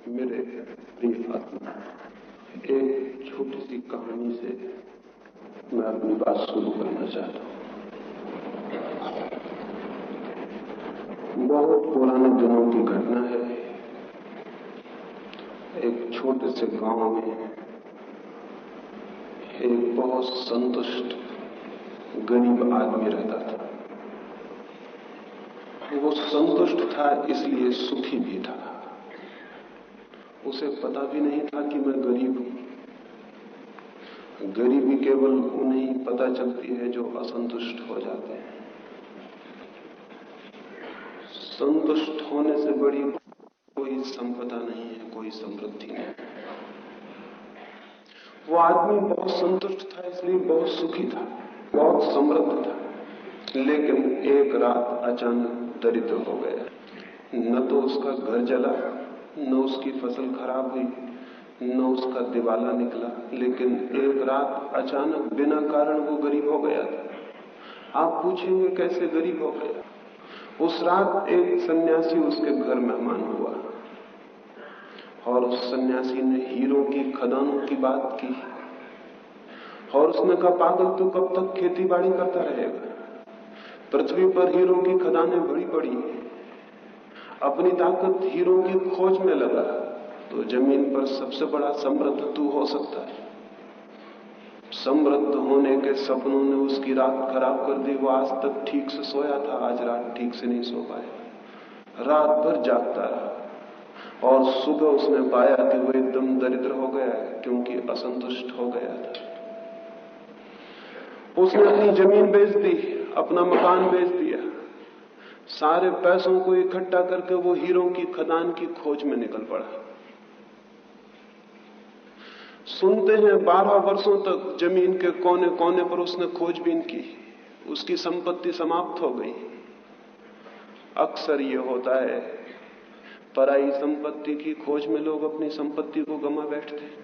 मेरे प्रिय आत्मा, एक छोटी सी कहानी से मैं अपनी बात शुरू करना चाहता हूँ। बहुत पुराने दिनों की घटना है। एक छोटे से गांव में एक बहुत संतुष्ट गरीब आदमी रहता था। वो संतुष्ट था, इसलिए सुखी भी था। उसे पता भी नहीं था कि मैं गरीब हूं। गरीबी केवल उन्हें ही पता चलती है जो असंतुष्ट हो जाते हैं। संतुष्ट होने से बड़ी कोई संपदा नहीं है, कोई समृद्धि नहीं। वो आदमी बहुत संतुष्ट था, इसलिए बहुत सुखी था, बहुत समृद्ध था। लेकिन एक रात अचानक दरिद्र हो गया। न तो उसका घर जला, न उसकी फसल खराब हुई, न उसका दिवाला निकला, लेकिन एक रात अचानक बिना कारण वो गरीब हो गया था। आप पूछेंगे कैसे गरीब हो गया? उस रात एक सन्यासी उसके घर मेहमान हुआ और उस सन्यासी ने हीरों की खदानों की बात की और उसने कहा, पागल तू कब तक खेती बाड़ी करता रहेगा? पृथ्वी पर हीरों की खदानें बड़ी पड़ी, अपनी ताकत हीरों की खोज में लगा तो जमीन पर सबसे बड़ा समृद्ध तू हो सकता है। समृद्ध होने के सपनों ने उसकी रात खराब कर दी। वो आज तक ठीक से सोया था, आज रात ठीक से नहीं सो पाया। रात भर जागता रहा और सुबह उसने पाया कि वो एकदम दरिद्र हो गया है, क्योंकि असंतुष्ट हो गया था। उसने अपनी जमीन बेच दी, अपना मकान बेच दिया, सारे पैसों को इकट्ठा करके वो हीरों की खदान की खोज में निकल पड़ा। सुनते हैं 12 वर्षों तक जमीन के कोने कोने पर उसने खोजबीन की। उसकी संपत्ति समाप्त हो गई। अक्सर ये होता है, पराई संपत्ति की खोज में लोग अपनी संपत्ति को गंवा बैठते हैं।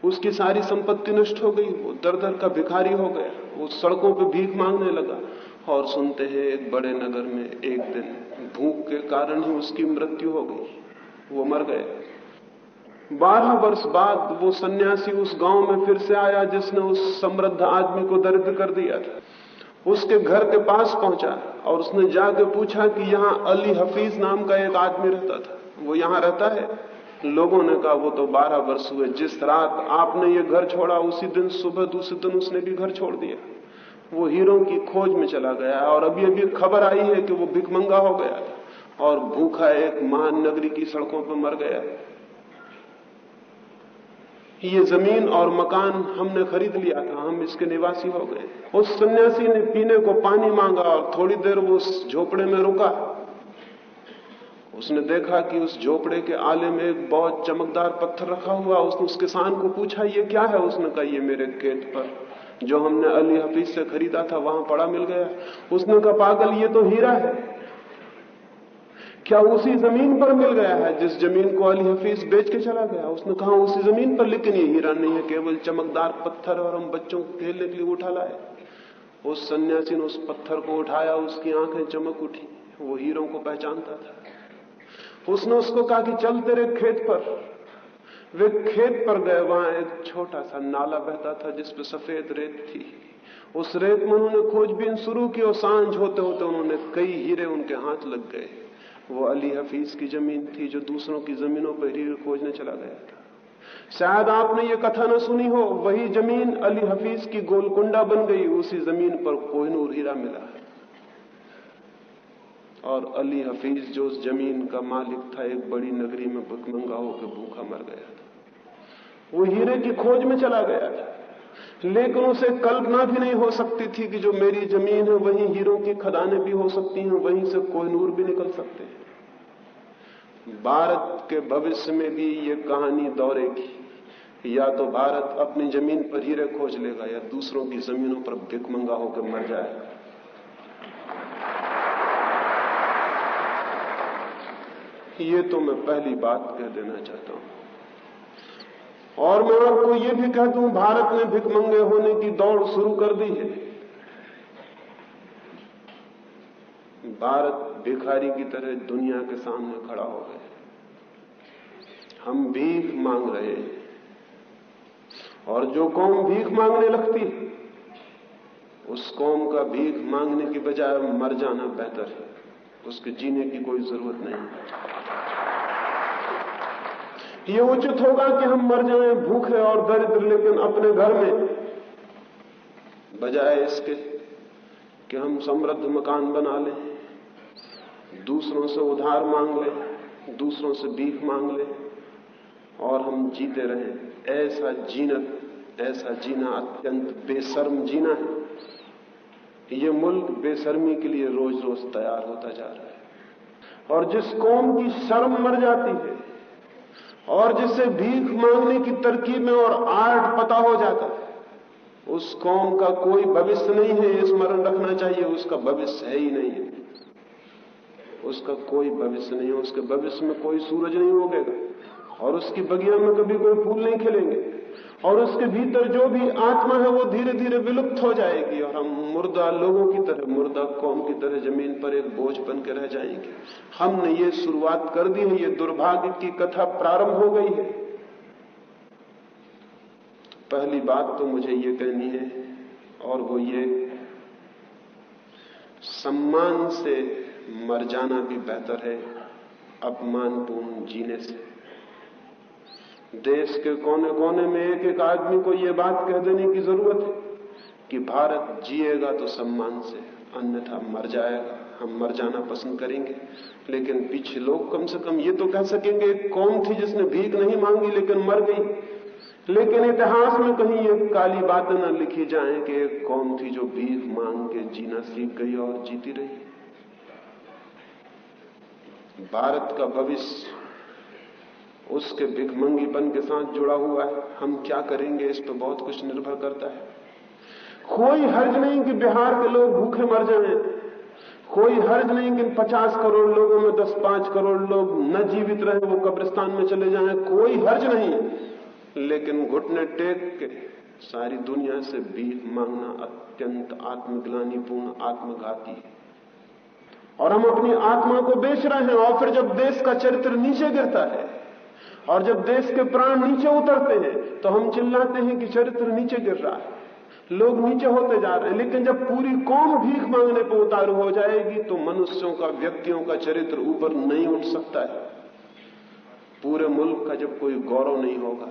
उसकी सारी संपत्ति नष्ट हो गई। वो दर-दर का भिखारी हो गया। वो सड़कों पे भीख मांगने लगा। और सुनते हैं एक बड़े नगर में एक दिन भूख के कारण ही उसकी मृत्यु हो गई। वो मर गए। 12 वर्ष बाद वो सन्यासी उस गांव में फिर से आया जिसने उस समृद्ध आदमी को दरिद्र कर दिया था। उसके घर के पास पहुंचा और उसने जाके पूछा कि यहां अली हफीज नाम का एक आदमी रहता था, वो यहां रहता है? लोगों ने कहा, वो तो 12 वर्ष हुए, जिस रात आपने ये घर छोड़ा उसी दिन सुबह दूसरे दिन उसने भी घर छोड़ दिया। वो हीरों की खोज में चला गया और अभी अभी खबर आई है कि वो भिखमंगा हो गया था और भूखा एक महान नगरी की सड़कों पर मर गया। ये जमीन और मकान हमने खरीद लिया था, हम इसके निवासी हो गए। उस सन्यासी ने पीने को पानी मांगा और थोड़ी देर वो उस झोपड़े में रुका। उसने देखा कि उस झोपड़े के आले में एक बहुत चमकदार पत्थर रखा हुआ। उसने उस किसान को पूछा, ये क्या है? उसने कहा, ये मेरे खेत पर जो हमने अली हफीज से खरीदा था वहां पड़ा मिल गया। उसने कहा, पागल, ये तो हीरा है। क्या उसी जमीन पर मिल गया है जिस जमीन को अली हफीज बेच के चला गया? उसने कहा, उसी जमीन पर, लेकिन ये हीरा नहीं है, केवल चमकदार पत्थर और हम बच्चों को खेलने के लिए उठा लाए। उस सन्यासी ने उस पत्थर को उठाया, उसकी आंखें चमक उठी। वो हीरों को पहचानता था। उसने उसको कहा कि चल तेरे खेत पर। वे खेत पर गए। वहां एक छोटा सा नाला बहता था जिसपे सफेद रेत थी। उस रेत में उन्होंने खोजबीन शुरू की और सांझ होते होते उन्होंने कई हीरे उनके हाथ लग गए। वो अली हफीज की जमीन थी जो दूसरों की जमीनों पर हीरे खोजने चला गया था। शायद आपने ये कथा न सुनी हो, वही जमीन अली हफीज की गोलकुंडा बन गई। उसी जमीन पर कोहिनूर हीरा मिला और अली हफीज जो उस जमीन का मालिक था, एक बड़ी नगरी में भिखमंगा होकर भूखा मर गया था। वो हीरे की खोज में चला गया था, लेकिन उसे कल्पना भी नहीं हो सकती थी कि जो मेरी जमीन है वहीं हीरों की खदानें भी हो सकती हैं, वहीं से कोहिनूर भी निकल सकते हैं। भारत के भविष्य में भी ये कहानी दोहरेगी। या तो भारत अपनी जमीन पर हीरे खोज लेगा या दूसरों की जमीनों पर भिखमंगा होकर मर जाएगा। ये तो मैं पहली बात कह देना चाहता हूं। और मैं आपको ये भी कह दूं, भारत ने भिखमंगे होने की दौड़ शुरू कर दी है। भारत भिखारी की तरह दुनिया के सामने खड़ा हो गया। हम भीख मांग रहे हैं, और जो कौम भीख मांगने लगती है उस कौम का भीख मांगने की बजाय मर जाना बेहतर है। उसके जीने की कोई जरूरत नहीं। ये उचित होगा कि हम मर जाएं भूखे और दरिद्र, लेकिन अपने घर में, बजाय इसके कि हम समृद्ध मकान बना लें, दूसरों से उधार मांग लें, दूसरों से भीख मांग लें और हम जीते रहें। ऐसा जीना अत्यंत बेशर्म जीना है। ये मुल्क बेशर्मी के लिए रोज रोज तैयार होता जा रहा है। और जिस कौम की शर्म मर जाती है और जिसे भीख मांगने की तरकीब में और आर्ट पता हो जाता है, उस कौम का कोई भविष्य नहीं है। ये स्मरण रखना चाहिए, उसका भविष्य है ही नहीं है। उसका कोई भविष्य नहीं है। उसके भविष्य में कोई सूरज नहीं उगेगा और उसकी बगिया में कभी कोई फूल नहीं खिलेंगे, और उसके भीतर जो भी आत्मा है वो धीरे धीरे विलुप्त हो जाएगी और हम मुर्दा लोगों की तरह, मुर्दा कौम की तरह जमीन पर एक बोझ बन के रह जाएंगे। हमने ये शुरुआत कर दी है, ये दुर्भाग्य की कथा प्रारंभ हो गई है। पहली बात तो मुझे ये कहनी है, और वो ये, सम्मान से मर जाना भी बेहतर है अपमानपूर्ण जीने से। देश के कोने कोने में एक एक आदमी को यह बात कह देने की जरूरत है कि भारत जिएगा तो सम्मान से, अन्यथा मर जाएगा। हम मर जाना पसंद करेंगे, लेकिन पीछे लोग कम से कम ये तो कह सकेंगे एक कौम थी जिसने भीख नहीं मांगी लेकिन मर गई। लेकिन इतिहास में कहीं ये काली बातें न लिखी जाएं कि एक कौम थी जो भीख मांग के जीना सीख गई और जीती रही। भारत का भविष्य उसके भिखमंगीपन के साथ जुड़ा हुआ है। हम क्या करेंगे इस पर बहुत कुछ निर्भर करता है। कोई हर्ज नहीं कि बिहार के लोग भूखे मर जाएं, कोई हर्ज नहीं कि 50 करोड़ लोगों में 10-5 करोड़ लोग न जीवित रहे, वो कब्रिस्तान में चले जाएं, कोई हर्ज नहीं। लेकिन घुटने टेक के सारी दुनिया से भीख मांगना अत्यंत आत्मग्लानिपूर्ण, आत्मघाती है। और हम अपनी आत्मा को बेच रहे हैं। और फिर जब देश का चरित्र नीचे गिरता है और जब देश के प्राण नीचे उतरते हैं तो हम चिल्लाते हैं कि चरित्र नीचे गिर रहा है, लोग नीचे होते जा रहे हैं। लेकिन जब पूरी कौम भीख मांगने पर उतारू हो जाएगी तो मनुष्यों का, व्यक्तियों का चरित्र ऊपर नहीं उठ सकता है। पूरे मुल्क का जब कोई गौरव नहीं होगा,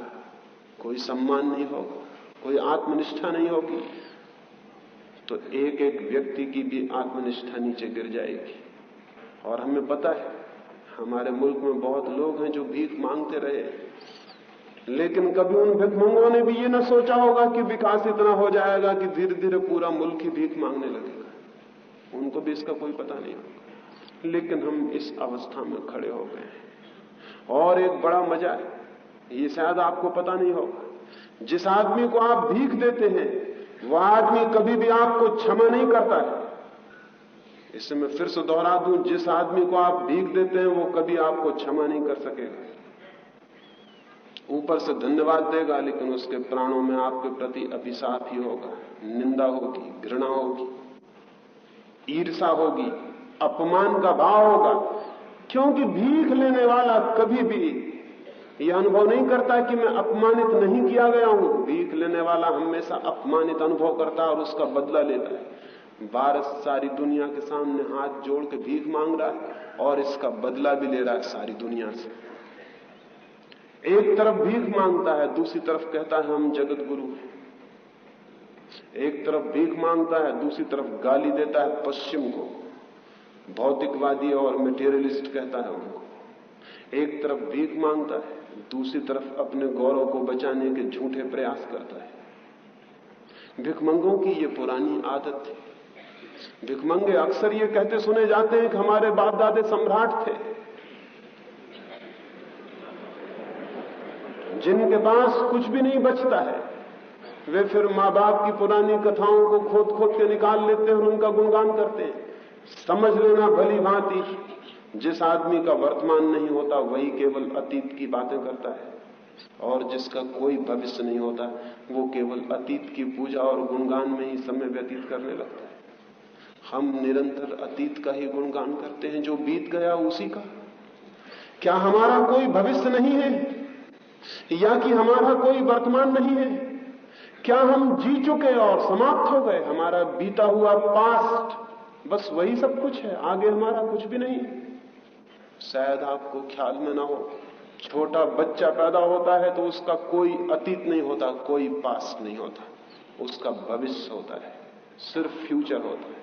कोई सम्मान नहीं होगा, कोई आत्मनिष्ठा नहीं होगी, तो एक एक व्यक्ति की भी आत्मनिष्ठा नीचे गिर जाएगी। और हमें पता है हमारे मुल्क में बहुत लोग हैं जो भीख मांगते रहे, लेकिन कभी उन भिखमंगों ने भी ये न सोचा होगा कि विकास इतना हो जाएगा कि धीरे धीरे पूरा मुल्क ही भीख मांगने लगेगा। उनको भी इसका कोई पता नहीं होगा। लेकिन हम इस अवस्था में खड़े हो गए हैं। और एक बड़ा मजा है, ये शायद आपको पता नहीं होगा, जिस आदमी को आप भीख देते हैं वह आदमी कभी भी आपको क्षमा नहीं करता है। इसे मैं फिर से दोहरा दूं, जिस आदमी को आप भीख देते हैं वो कभी आपको क्षमा नहीं कर सकेगा। ऊपर से धन्यवाद देगा, लेकिन उसके प्राणों में आपके प्रति अभिशाप ही होगा, निंदा होगी, घृणा होगी, ईर्ष्या होगी, अपमान का भाव होगा। क्योंकि भीख लेने वाला कभी भी यह अनुभव नहीं करता कि मैं अपमानित नहीं किया गया हूं। भीख लेने वाला हमेशा अपमानित अनुभव करता है और उसका बदला लेता है। भारत सारी दुनिया के सामने हाथ जोड़ के भीख मांग रहा है और इसका बदला भी ले रहा है सारी दुनिया से। एक तरफ भीख मांगता है, दूसरी तरफ कहता है हम जगत गुरु हैं। एक तरफ भीख मांगता है, दूसरी तरफ गाली देता है पश्चिम को, भौतिकवादी और मटेरियलिस्ट कहता है उनको। एक तरफ भीख मांगता है, दूसरी तरफ अपने गौरव को बचाने के झूठे प्रयास करता है। भिखमंगों की ये पुरानी आदत है। भिखमंगे अक्सर ये कहते सुने जाते हैं कि हमारे बाप दादे सम्राट थे। जिनके पास कुछ भी नहीं बचता है वे फिर माँ बाप की पुरानी कथाओं को खोद खोद के निकाल लेते हैं और उनका गुणगान करते हैं। समझ लेना भली भांति, जिस आदमी का वर्तमान नहीं होता वही केवल अतीत की बातें करता है, और जिसका कोई भविष्य नहीं होता वो केवल अतीत की पूजा और गुणगान में ही समय व्यतीत करने लगता है। हम निरंतर अतीत का ही गुणगान करते हैं, जो बीत गया उसी का। क्या हमारा कोई भविष्य नहीं है? या कि हमारा कोई वर्तमान नहीं है? क्या हम जी चुके और समाप्त हो गए? हमारा बीता हुआ पास्ट बस वही सब कुछ है, आगे हमारा कुछ भी नहीं। शायद आपको ख्याल में ना हो, छोटा बच्चा पैदा होता है तो उसका कोई अतीत नहीं होता, कोई पास्ट नहीं होता, उसका भविष्य होता है, सिर्फ फ्यूचर होता है।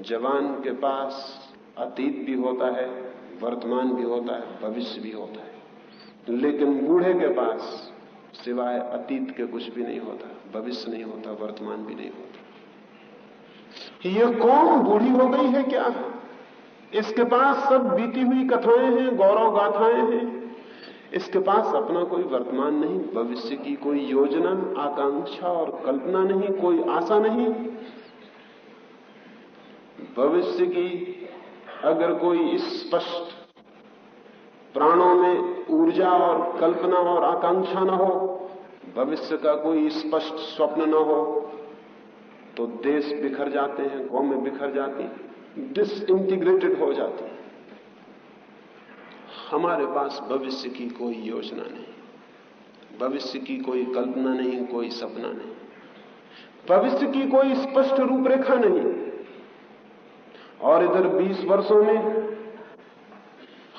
जवान के पास अतीत भी होता है, वर्तमान भी होता है, भविष्य भी होता है। लेकिन बूढ़े के पास सिवाय अतीत के कुछ भी नहीं होता, भविष्य नहीं होता, वर्तमान भी नहीं होता। ये कौन बूढ़ी हो गई है क्या? इसके पास सब बीती हुई कथाएं हैं, गौरव गाथाएं हैं। इसके पास अपना कोई वर्तमान नहीं, भविष्य की कोई योजना, आकांक्षा और कल्पना नहीं, कोई आशा नहीं। भविष्य की अगर कोई स्पष्ट प्राणों में ऊर्जा और कल्पना और आकांक्षा न हो, भविष्य का कोई स्पष्ट स्वप्न न हो, तो देश बिखर जाते हैं, कौमें बिखर जाती, डिसइंटीग्रेटेड हो जाती। हमारे पास भविष्य की कोई योजना नहीं, भविष्य की कोई कल्पना नहीं, कोई सपना नहीं, भविष्य की कोई स्पष्ट रूपरेखा नहीं। और इधर 20 वर्षों में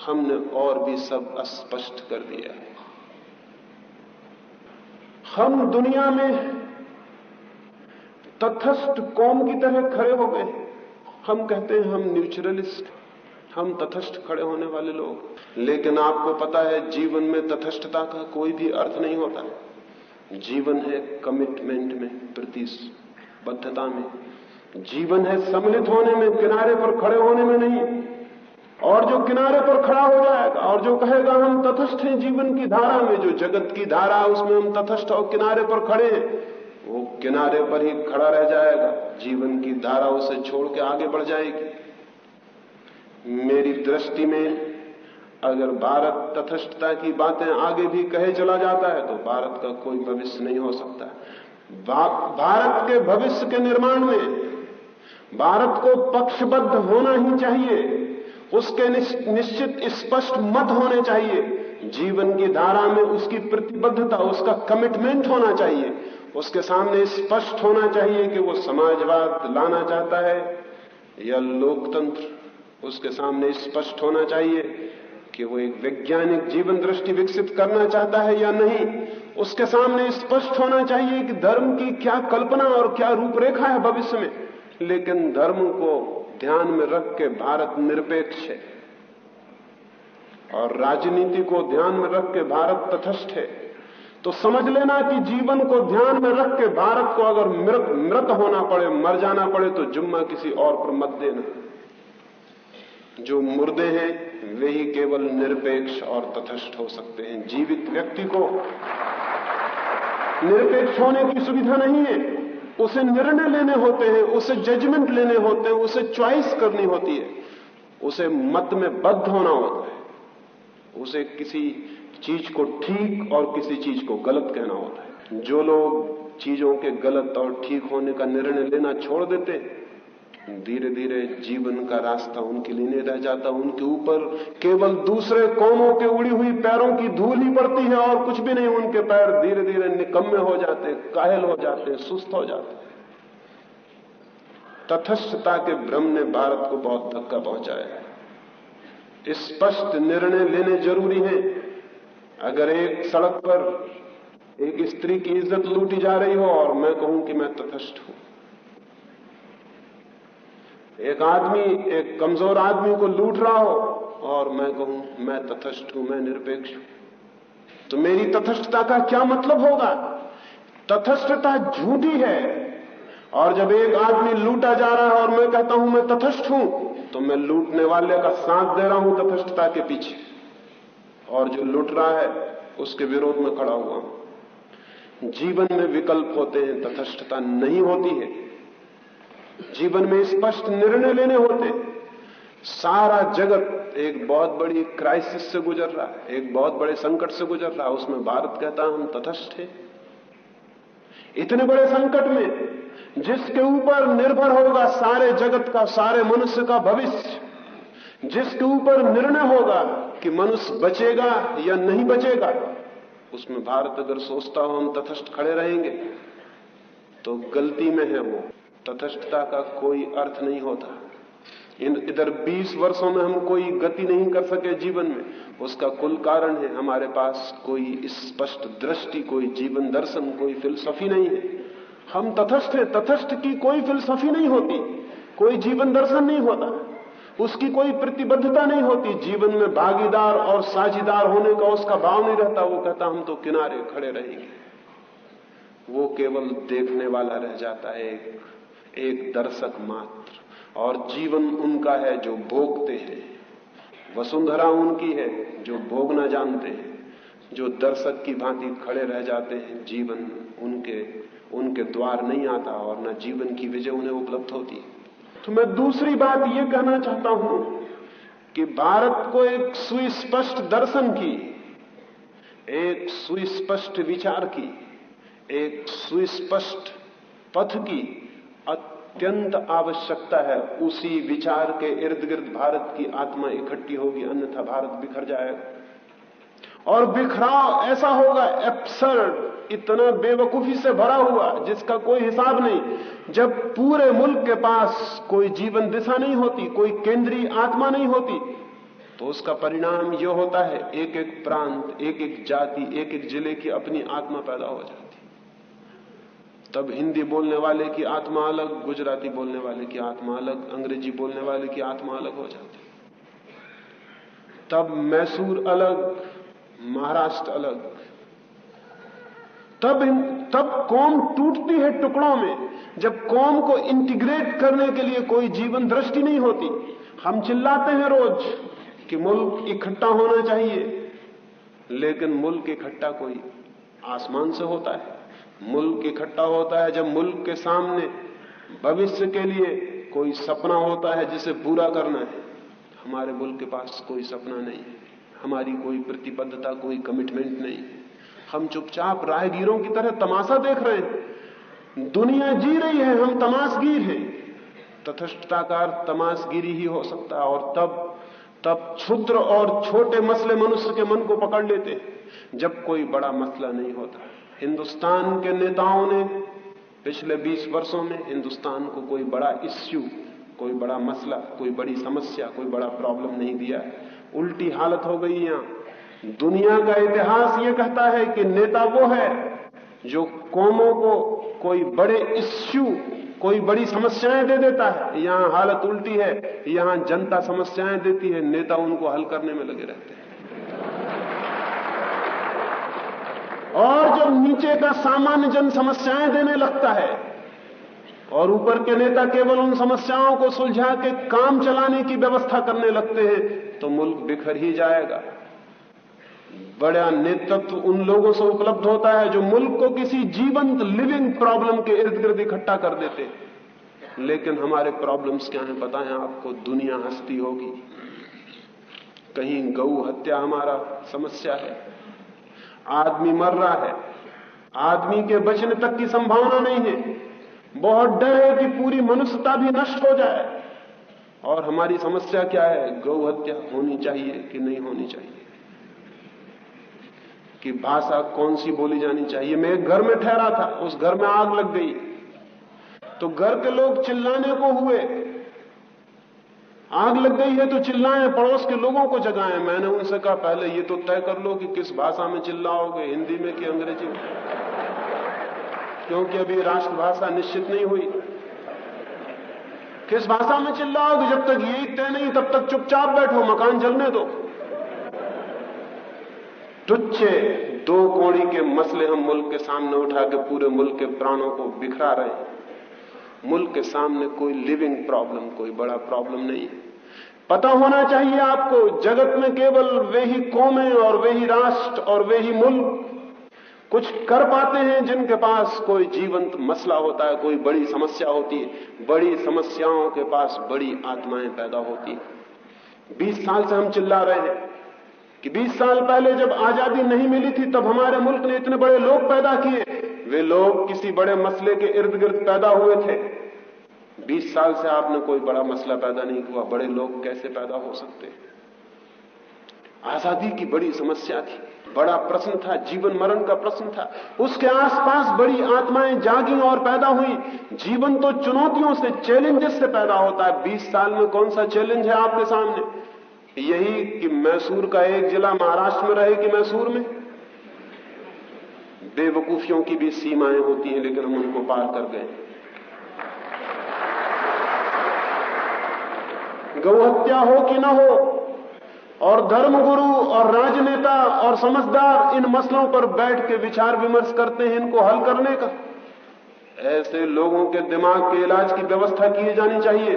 हमने और भी सब अस्पष्ट कर दिया है। हम दुनिया में तटस्थ कौम की तरह खड़े हो गए। हम कहते हैं हम न्यूट्रलिस्ट, हम तटस्थ खड़े होने वाले लोग। लेकिन आपको पता है जीवन में तटस्थता का कोई भी अर्थ नहीं होता। जीवन है कमिटमेंट में, प्रतिबद्धता में। जीवन है सम्मिलित होने में, किनारे पर खड़े होने में नहीं। और जो किनारे पर खड़ा हो जाएगा और जो कहेगा हम तटस्थ हैं जीवन की धारा में, जो जगत की धारा है उसमें हम तटस्थ और किनारे पर खड़े हैं, वो किनारे पर ही खड़ा रह जाएगा। जीवन की धारा उसे छोड़ के आगे बढ़ जाएगी। मेरी दृष्टि में अगर भारत तटस्थता की बातें आगे भी कहे चला जाता है तो भारत का कोई भविष्य नहीं हो सकता। भारत के भविष्य के निर्माण में भारत को पक्षबद्ध होना ही चाहिए। उसके निश्चित स्पष्ट मत होने चाहिए। जीवन की धारा में उसकी प्रतिबद्धता, उसका कमिटमेंट होना चाहिए। उसके सामने स्पष्ट होना चाहिए कि वो समाजवाद लाना चाहता है या लोकतंत्र। उसके सामने स्पष्ट होना चाहिए कि वो एक वैज्ञानिक जीवन दृष्टि विकसित करना चाहता है या नहीं। उसके सामने स्पष्ट होना चाहिए कि धर्म की क्या कल्पना और क्या रूपरेखा है भविष्य में। लेकिन धर्म को ध्यान में रख के भारत निरपेक्ष है और राजनीति को ध्यान में रख के भारत तटस्थ है। तो समझ लेना कि जीवन को ध्यान में रख के भारत को अगर मृत होना पड़े, मर जाना पड़े, तो जुम्मा किसी और पर मत देना। जो मुर्दे हैं वे ही केवल निरपेक्ष और तटस्थ हो सकते हैं। जीवित व्यक्ति को निरपेक्ष होने की सुविधा नहीं है। उसे निर्णय लेने होते हैं, उसे जजमेंट लेने होते हैं, उसे चॉइस करनी होती है, उसे मत में बद्ध होना होता है, उसे किसी चीज को ठीक और किसी चीज को गलत कहना होता है। जो लोग चीजों के गलत और ठीक होने का निर्णय लेना छोड़ देते हैं, धीरे धीरे जीवन का रास्ता उनके लिए नहीं रह जाता। उनके ऊपर केवल दूसरे कौमों के उड़ी हुई पैरों की धूल ही पड़ती है और कुछ भी नहीं। उनके पैर धीरे धीरे निकम्मे हो जाते हैं, कायल हो जाते हैं, सुस्त हो जाते हैं। तटस्थता के भ्रम ने भारत को बहुत धक्का पहुंचाया है। स्पष्ट निर्णय लेने जरूरी है। अगर एक सड़क पर एक स्त्री की इज्जत लूटी जा रही हो और मैं कहूं कि मैं तटस्थ हूं, एक आदमी एक कमजोर आदमी को लूट रहा हो और मैं कहूं मैं तटस्थ हूं, मैं निरपेक्ष हूं, तो मेरी तटस्थता का क्या मतलब होगा? तटस्थता झूठी है। और जब एक आदमी लूटा जा रहा है और मैं कहता हूं मैं तटस्थ हूं, तो मैं लूटने वाले का साथ दे रहा हूं तटस्थता के पीछे, और जो लूट रहा है उसके विरोध में खड़ा हुआ हूं। जीवन में विकल्प होते हैं, तटस्थता नहीं होती है। जीवन में स्पष्ट निर्णय लेने होते। सारा जगत एक बहुत बड़ी क्राइसिस से गुजर रहा है, एक बहुत बड़े संकट से गुजर रहा है। उसमें भारत कहता है हम तटस्थ हैं। इतने बड़े संकट में जिसके ऊपर निर्भर होगा सारे जगत का, सारे मनुष्य का भविष्य, जिसके ऊपर निर्णय होगा कि मनुष्य बचेगा या नहीं बचेगा, उसमें भारत अगर सोचता हो हम तटस्थ खड़े रहेंगे तो गलती में है। वो तटस्थता का कोई अर्थ नहीं होता। इधर 20 वर्षों में हम कोई गति नहीं कर सके जीवन में, उसका कुल कारण है हमारे पास कोई स्पष्ट दृष्टि, कोई जीवन दर्शन, कोई फिलसफी नहीं है। हम तटस्थ हैं, तटस्थ की कोई फिलसफी नहीं होती, कोई जीवन दर्शन नहीं होता, उसकी कोई प्रतिबद्धता नहीं होती, जीवन में भागीदार और साझीदार होने का उसका भाव नहीं रहता। वो कहता हम तो किनारे खड़े रहेंगे। वो केवल देखने वाला रह जाता है, एक दर्शक मात्र। और जीवन उनका है जो भोगते हैं, वसुंधरा उनकी है जो भोगना जानते हैं, जो दर्शक की भांति खड़े रह जाते हैं। जीवन उनके द्वार नहीं आता और न जीवन की विजय उन्हें उपलब्ध होती। तो मैं दूसरी बात यह कहना चाहता हूं कि भारत को एक सुस्पष्ट दर्शन की, एक सुस्पष्ट विचार की, एक सुस्पष्ट पथ की अत्यंत आवश्यकता है। उसी विचार के इर्द गिर्द भारत की आत्मा इकट्ठी होगी, अन्यथा भारत बिखर जाएगा। और बिखराव ऐसा होगा एब्सर्ड, इतना बेवकूफी से भरा हुआ जिसका कोई हिसाब नहीं। जब पूरे मुल्क के पास कोई जीवन दिशा नहीं होती, कोई केंद्रीय आत्मा नहीं होती, तो उसका परिणाम यह होता है एक एक प्रांत, एक एक जाति, एक एक जिले की अपनी आत्मा पैदा हो जाती। तब हिंदी बोलने वाले की आत्मा अलग, गुजराती बोलने वाले की आत्मा अलग, अंग्रेजी बोलने वाले की आत्मा अलग हो जाती। तब मैसूर अलग, महाराष्ट्र अलग। तब कौम टूटती है टुकड़ों में, जब कौम को इंटीग्रेट करने के लिए कोई जीवन दृष्टि नहीं होती। हम चिल्लाते हैं रोज कि मुल्क इकट्ठा होना चाहिए, लेकिन मुल्क इकट्ठा कोई आसमान से होता है। मुल्क इकट्ठा होता है जब मुल्क के सामने भविष्य के लिए कोई सपना होता है जिसे पूरा करना है। हमारे मुल्क के पास कोई सपना नहीं है, हमारी कोई प्रतिबद्धता, कोई कमिटमेंट नहीं है। हम चुपचाप राहगीरों की तरह तमाशा देख रहे हैं। दुनिया जी रही है, हम तमाशगीर हैं। तटस्थता का अर्थ तमाशगीरी ही हो सकता है। और तब क्षुद्र और छोटे मसले मनुष्य के मन को पकड़ लेते हैं, जब कोई बड़ा मसला नहीं होता। हिंदुस्तान के नेताओं ने पिछले 20 वर्षों में हिंदुस्तान को कोई बड़ा इश्यू, कोई बड़ा मसला, कोई बड़ी समस्या, कोई बड़ा प्रॉब्लम नहीं दिया है। उल्टी हालत हो गई यहां। दुनिया का इतिहास यह कहता है कि नेता वो है जो कौमों को कोई बड़े इश्यू, कोई बड़ी समस्याएं दे देता है। यहां हालत उल्टी है, यहां जनता समस्याएं देती है, नेता उनको हल करने में लगे रहते हैं। और जब नीचे का सामान्य जन समस्याएं देने लगता है और ऊपर के नेता केवल उन समस्याओं को सुलझा के काम चलाने की व्यवस्था करने लगते हैं, तो मुल्क बिखर ही जाएगा। बड़ा नेतृत्व उन लोगों से उपलब्ध होता है जो मुल्क को किसी जीवंत लिविंग प्रॉब्लम के इर्द गिर्द इकट्ठा कर देते। लेकिन हमारे प्रॉब्लम्स क्या हैं पता है आपको? दुनिया हंसती होगी। कहीं गौ हत्या हमारा समस्या है, आदमी मर रहा है, आदमी के बचने तक की संभावना नहीं है, बहुत डर है कि पूरी मनुष्यता भी नष्ट हो जाए। और हमारी समस्या क्या है? गौ हत्या होनी चाहिए कि नहीं होनी चाहिए, कि भाषा कौन सी बोली जानी चाहिए। मैं एक घर में ठहरा था, उस घर में आग लग गई तो घर के लोग चिल्लाने को हुए। आग लग गई है तो चिल्लाएं, पड़ोस के लोगों को जगाएं। मैंने उनसे कहा पहले ये तो तय कर लो कि किस भाषा में चिल्लाओगे, हिंदी में कि अंग्रेजी में, क्योंकि अभी राष्ट्रभाषा निश्चित नहीं हुई। किस भाषा में चिल्लाओगे? जब तक यही तय नहीं तब तक चुपचाप बैठो, मकान जलने दो। तुच्छे दो कौड़ी के मसले हम मुल्क के सामने उठा के पूरे मुल्क के प्राणों को बिखरा रहे हैं। मुल्क के सामने कोई लिविंग प्रॉब्लम, कोई बड़ा प्रॉब्लम नहीं है। पता होना चाहिए आपको, जगत में केवल वे ही कौमें और वे ही राष्ट्र और वे ही मुल्क कुछ कर पाते हैं जिनके पास कोई जीवंत मसला होता है, कोई बड़ी समस्या होती है। बड़ी समस्याओं के पास बड़ी आत्माएं पैदा होती है। 20 साल से हम चिल्ला रहे हैं कि 20 साल पहले जब आजादी नहीं मिली थी तब हमारे मुल्क ने इतने बड़े लोग पैदा किए। वे लोग किसी बड़े मसले के इर्द गिर्द पैदा हुए थे 20 साल से आपने कोई बड़ा मसला पैदा नहीं हुआ, बड़े लोग कैसे पैदा हो सकते हैं? आजादी की बड़ी समस्या थी, बड़ा प्रश्न था, जीवन मरण का प्रश्न था। उसके आसपास बड़ी आत्माएं जागी और पैदा हुई। जीवन तो चुनौतियों से, चैलेंजेस से पैदा होता है। 20 साल में कौन सा चैलेंज है आपके सामने? यही कि मैसूर का एक जिला महाराष्ट्र में रहे कि मैसूर में। बेवकूफियों की भी सीमाएं होती हैं, लेकिन हम उनको पार कर गए। गौहत्या हो कि न हो, और धर्मगुरु और राजनेता और समझदार इन मसलों पर बैठ के विचार विमर्श करते हैं इनको हल करने का। ऐसे लोगों के दिमाग के इलाज की व्यवस्था की जानी चाहिए।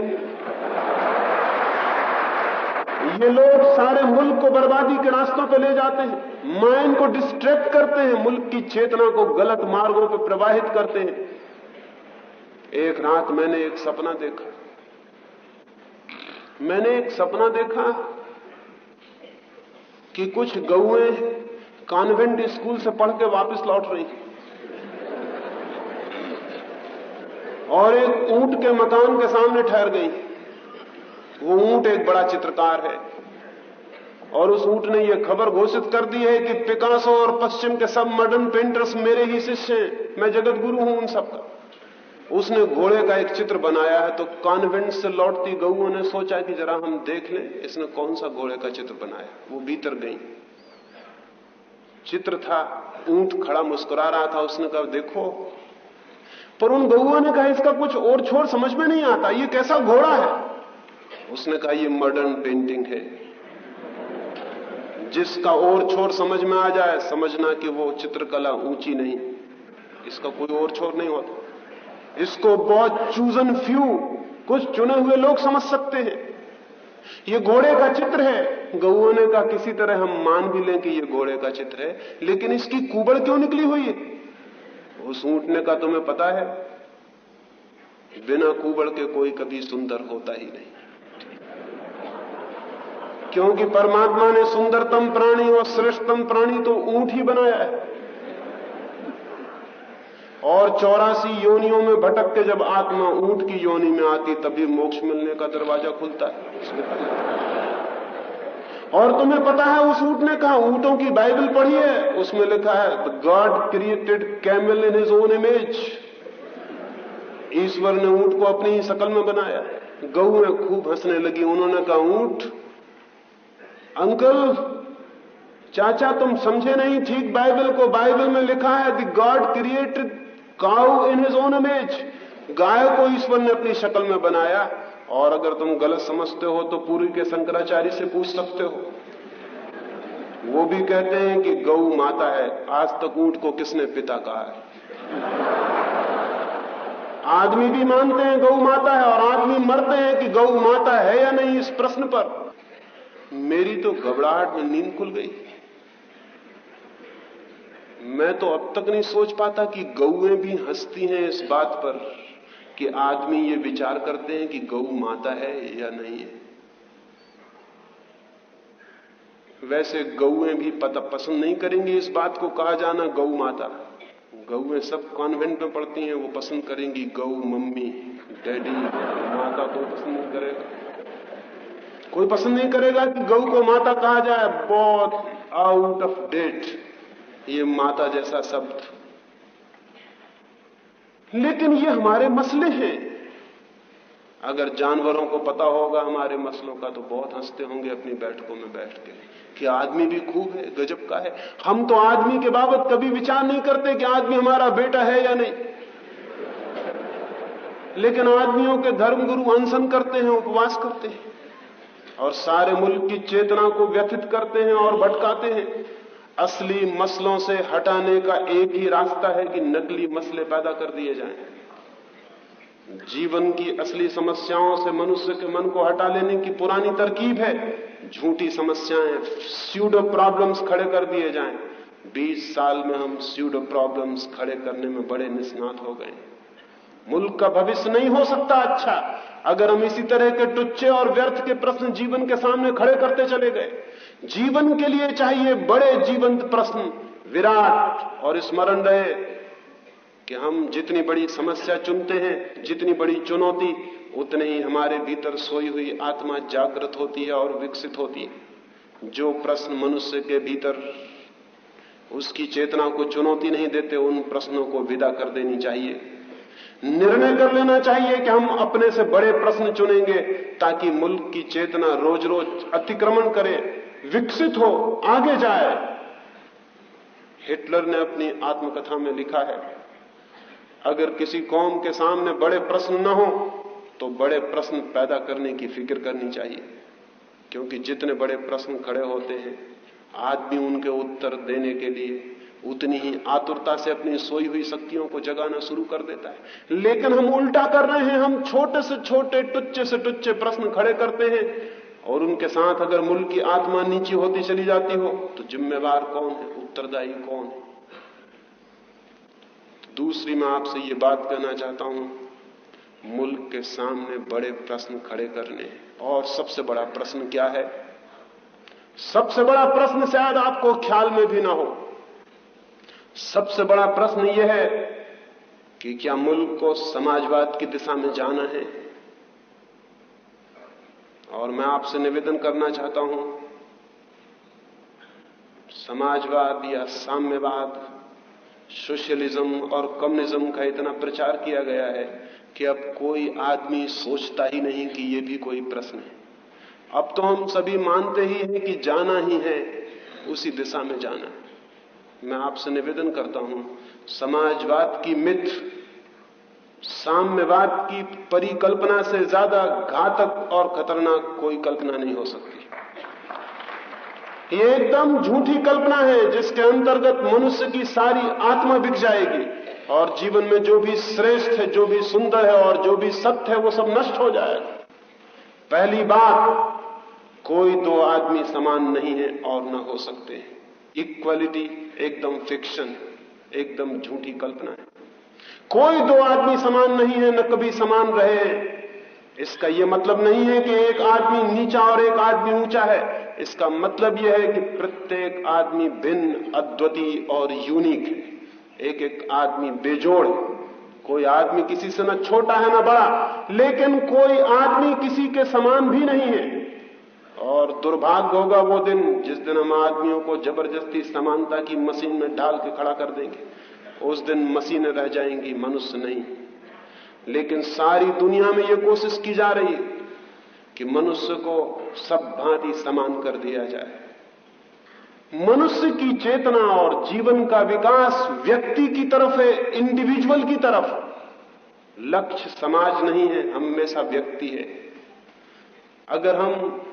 ये लोग सारे मुल्क को बर्बादी के रास्तों पे ले जाते हैं, माइंड को डिस्ट्रैक्ट करते हैं, मुल्क की चेतना को गलत मार्गों पे प्रवाहित करते हैं। एक रात मैंने एक सपना देखा कि कुछ गऊएं कॉन्वेंट स्कूल से पढ़ के वापस लौट रही और एक ऊंट के मकान के सामने ठहर गई। वो ऊंट एक बड़ा चित्रकार है और उस ऊंट ने यह खबर घोषित कर दी है कि पिकासो और पश्चिम के सब मॉडर्न पेंटर्स मेरे ही शिष्य हैं, मैं जगत गुरु हूं उन सबका। उसने घोड़े का एक चित्र बनाया है। तो कॉन्वेंट से लौटती गऊओं ने सोचा कि जरा हम देख लें इसने कौन सा घोड़े का चित्र बनाया। वो भीतर गई, चित्र था ऊंट खड़ा मुस्कुरा रहा था। उसने कहा देखो, पर उन गऊओं ने कहा इसका कुछ और छोर समझ में नहीं आता, ये कैसा घोड़ा है? उसने कहा ये मॉडर्न पेंटिंग है। जिसका और छोर समझ में आ जाए समझना कि वो चित्रकला ऊंची नहीं, इसका कोई और छोर नहीं होता। इसको बहुत चूजन फ्यू, कुछ चुने हुए लोग समझ सकते हैं। ये घोड़े का चित्र है। गऊओं ने कहा किसी तरह हम मान भी लें कि ये घोड़े का चित्र है, लेकिन इसकी कुबड़ क्यों निकली हुई है? उस ऊंट ने कहा तुम्हें पता है बिना कुबड़ के कोई कभी सुंदर होता ही नहीं, क्योंकि परमात्मा ने सुंदरतम प्राणी और श्रेष्ठतम प्राणी तो ऊंट ही बनाया है। और 84 योनियों में भटक के जब आत्मा ऊंट की योनि में आती तभी मोक्ष मिलने का दरवाजा खुलता है। और तुम्हें पता है उस ऊंट ने कहा, ऊंटों की बाइबल पढ़ी है, उसमें लिखा है God created camel in his own image. ईश्वर ने ऊंट को अपनी ही शक्ल में बनाया। गऊएं खूब हंसने लगी। उन्होंने कहा ऊंट, अंकल चाचा तुम समझे नहीं ठीक बाइबल को। बाइबल में लिखा है the God created cow in his own image. गाय को ईश्वर ने अपनी शक्ल में बनाया। और अगर तुम गलत समझते हो तो पूरी के शंकराचार्य से पूछ सकते हो, वो भी कहते हैं कि गौ माता है। आज तक ऊंट को किसने पिता कहा है? आदमी भी मानते हैं गौ माता है और आदमी मरते हैं कि गौ माता है या नहीं इस प्रश्न पर। मेरी तो घबराहट में नींद खुल गई। मैं तो अब तक नहीं सोच पाता कि गौएं भी हंसती हैं इस बात पर कि आदमी ये विचार करते हैं कि गौ माता है या नहीं है। वैसे गौएं भी पसंद नहीं करेंगी इस बात को कहा जाना गौ माता। गौएं सब कॉन्वेंट में पढ़ती हैं, वो पसंद करेंगी गौ मम्मी डैडी। माता कोई पसंद नहीं करेगा। कोई पसंद नहीं करेगा कि गौ को माता कहा जाए। बहुत आउट ऑफ डेट ये माता जैसा शब्द। लेकिन ये हमारे मसले हैं। अगर जानवरों को पता होगा हमारे मसलों का तो बहुत हंसते होंगे अपनी बैठकों में बैठ के कि आदमी भी खूब है, गजब का है। हम तो आदमी के बाबत कभी विचार नहीं करते कि आदमी हमारा बेटा है या नहीं। लेकिन आदमियों के धर्मगुरु अनशन करते हैं, उपवास करते हैं और सारे मुल्क की चेतना को व्यथित करते हैं और भटकाते हैं। असली मसलों से हटाने का एक ही रास्ता है कि नकली मसले पैदा कर दिए जाएं। जीवन की असली समस्याओं से मनुष्य के मन को हटा लेने की पुरानी तरकीब है झूठी समस्याएं, स्यूडो प्रॉब्लम्स खड़े कर दिए जाएं। 20 साल में हम स्यूडो प्रॉब्लम्स खड़े करने में बड़े निष्णात हो गए। मुल्क का भविष्य नहीं हो सकता अच्छा अगर हम इसी तरह के टुच्चे और व्यर्थ के प्रश्न जीवन के सामने खड़े करते चले गए। जीवन के लिए चाहिए बड़े जीवंत प्रश्न, विराट, और स्मरण रहे कि हम जितनी बड़ी समस्या चुनते हैं, जितनी बड़ी चुनौती, उतने ही हमारे भीतर सोई हुई आत्मा जागृत होती है और विकसित होती है। जो प्रश्न मनुष्य के भीतर उसकी चेतना को चुनौती नहीं देते, उन प्रश्नों को विदा कर देनी चाहिए। निर्णय कर लेना चाहिए कि हम अपने से बड़े प्रश्न चुनेंगे, ताकि मुल्क की चेतना रोज रोज अतिक्रमण करे, विकसित हो, आगे जाए। हिटलर ने अपनी आत्मकथा में लिखा है, अगर किसी कौम के सामने बड़े प्रश्न न हो तो बड़े प्रश्न पैदा करने की फिक्र करनी चाहिए, क्योंकि जितने बड़े प्रश्न खड़े होते हैं, आदमी उनके उत्तर देने के लिए उतनी ही आतुरता से अपनी सोई हुई शक्तियों को जगाना शुरू कर देता है। लेकिन हम उल्टा कर रहे हैं, हम छोटे से छोटे, टुच्चे से टुच्चे प्रश्न खड़े करते हैं, और उनके साथ अगर मुल्क की आत्मा नीची होती चली जाती हो तो जिम्मेवार कौन है, उत्तरदायी कौन है? दूसरी, मैं आपसे ये बात कहना चाहता हूं, मुल्क के सामने बड़े प्रश्न खड़े करने हैं। और सबसे बड़ा प्रश्न क्या है? सबसे बड़ा प्रश्न शायद आपको ख्याल में भी ना हो। सबसे बड़ा प्रश्न यह है कि क्या मुल्क को समाजवाद की दिशा में जाना है? और मैं आपसे निवेदन करना चाहता हूं, समाजवाद या साम्यवाद, सोशलिज्म और कम्युनिज्म का इतना प्रचार किया गया है कि अब कोई आदमी सोचता ही नहीं कि यह भी कोई प्रश्न है। अब तो हम सभी मानते ही हैं कि जाना ही है, उसी दिशा में जाना है। मैं आपसे निवेदन करता हूं, समाजवाद की मिथ साम्यवाद की परिकल्पना से ज्यादा घातक और खतरनाक कोई कल्पना नहीं हो सकती। ये एकदम झूठी कल्पना है, जिसके अंतर्गत मनुष्य की सारी आत्मा बिक जाएगी और जीवन में जो भी श्रेष्ठ है, जो भी सुंदर है और जो भी सत्य है, वो सब नष्ट हो जाएगा। पहली बात, कोई दो आदमी समान नहीं है और न हो सकते हैं। इक्वलिटी एकदम फिक्शन, एकदम झूठी कल्पना है। कोई दो आदमी समान नहीं है, न कभी समान रहे। इसका यह मतलब नहीं है कि एक आदमी नीचा और एक आदमी ऊंचा है। इसका मतलब यह है कि प्रत्येक आदमी भिन्न, अद्वितीय और यूनिक है। एक एक आदमी बेजोड़ है। कोई आदमी किसी से न छोटा है न बड़ा, लेकिन कोई आदमी किसी के समान भी नहीं है। और दुर्भाग्य होगा वो दिन जिस दिन हम आदमियों को जबरदस्ती समानता की मशीन में डाल के खड़ा कर देंगे। उस दिन मशीनें रह जाएंगी, मनुष्य नहीं। लेकिन सारी दुनिया में यह कोशिश की जा रही है कि मनुष्य को सब भांति समान कर दिया जाए। मनुष्य की चेतना और जीवन का विकास व्यक्ति की तरफ है, इंडिविजुअल की तरफ। लक्ष्य समाज नहीं है, हमेशा व्यक्ति है। अगर हम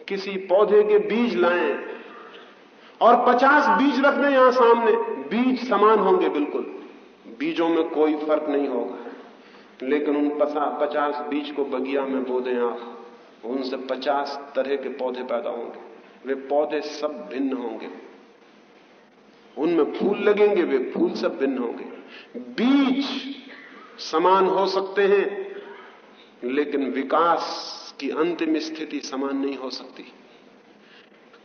किसी पौधे के बीज लाएं और 50 बीज रख दें यहां सामने, बीज समान होंगे बिल्कुल, बीजों में कोई फर्क नहीं होगा। लेकिन उन 50 बीज को बगिया में बो दें आप, उनसे 50 तरह के पौधे पैदा होंगे। वे पौधे सब भिन्न होंगे, उनमें फूल लगेंगे, वे फूल सब भिन्न होंगे। बीज समान हो सकते हैं, लेकिन विकास की अंतिम स्थिति समान नहीं हो सकती।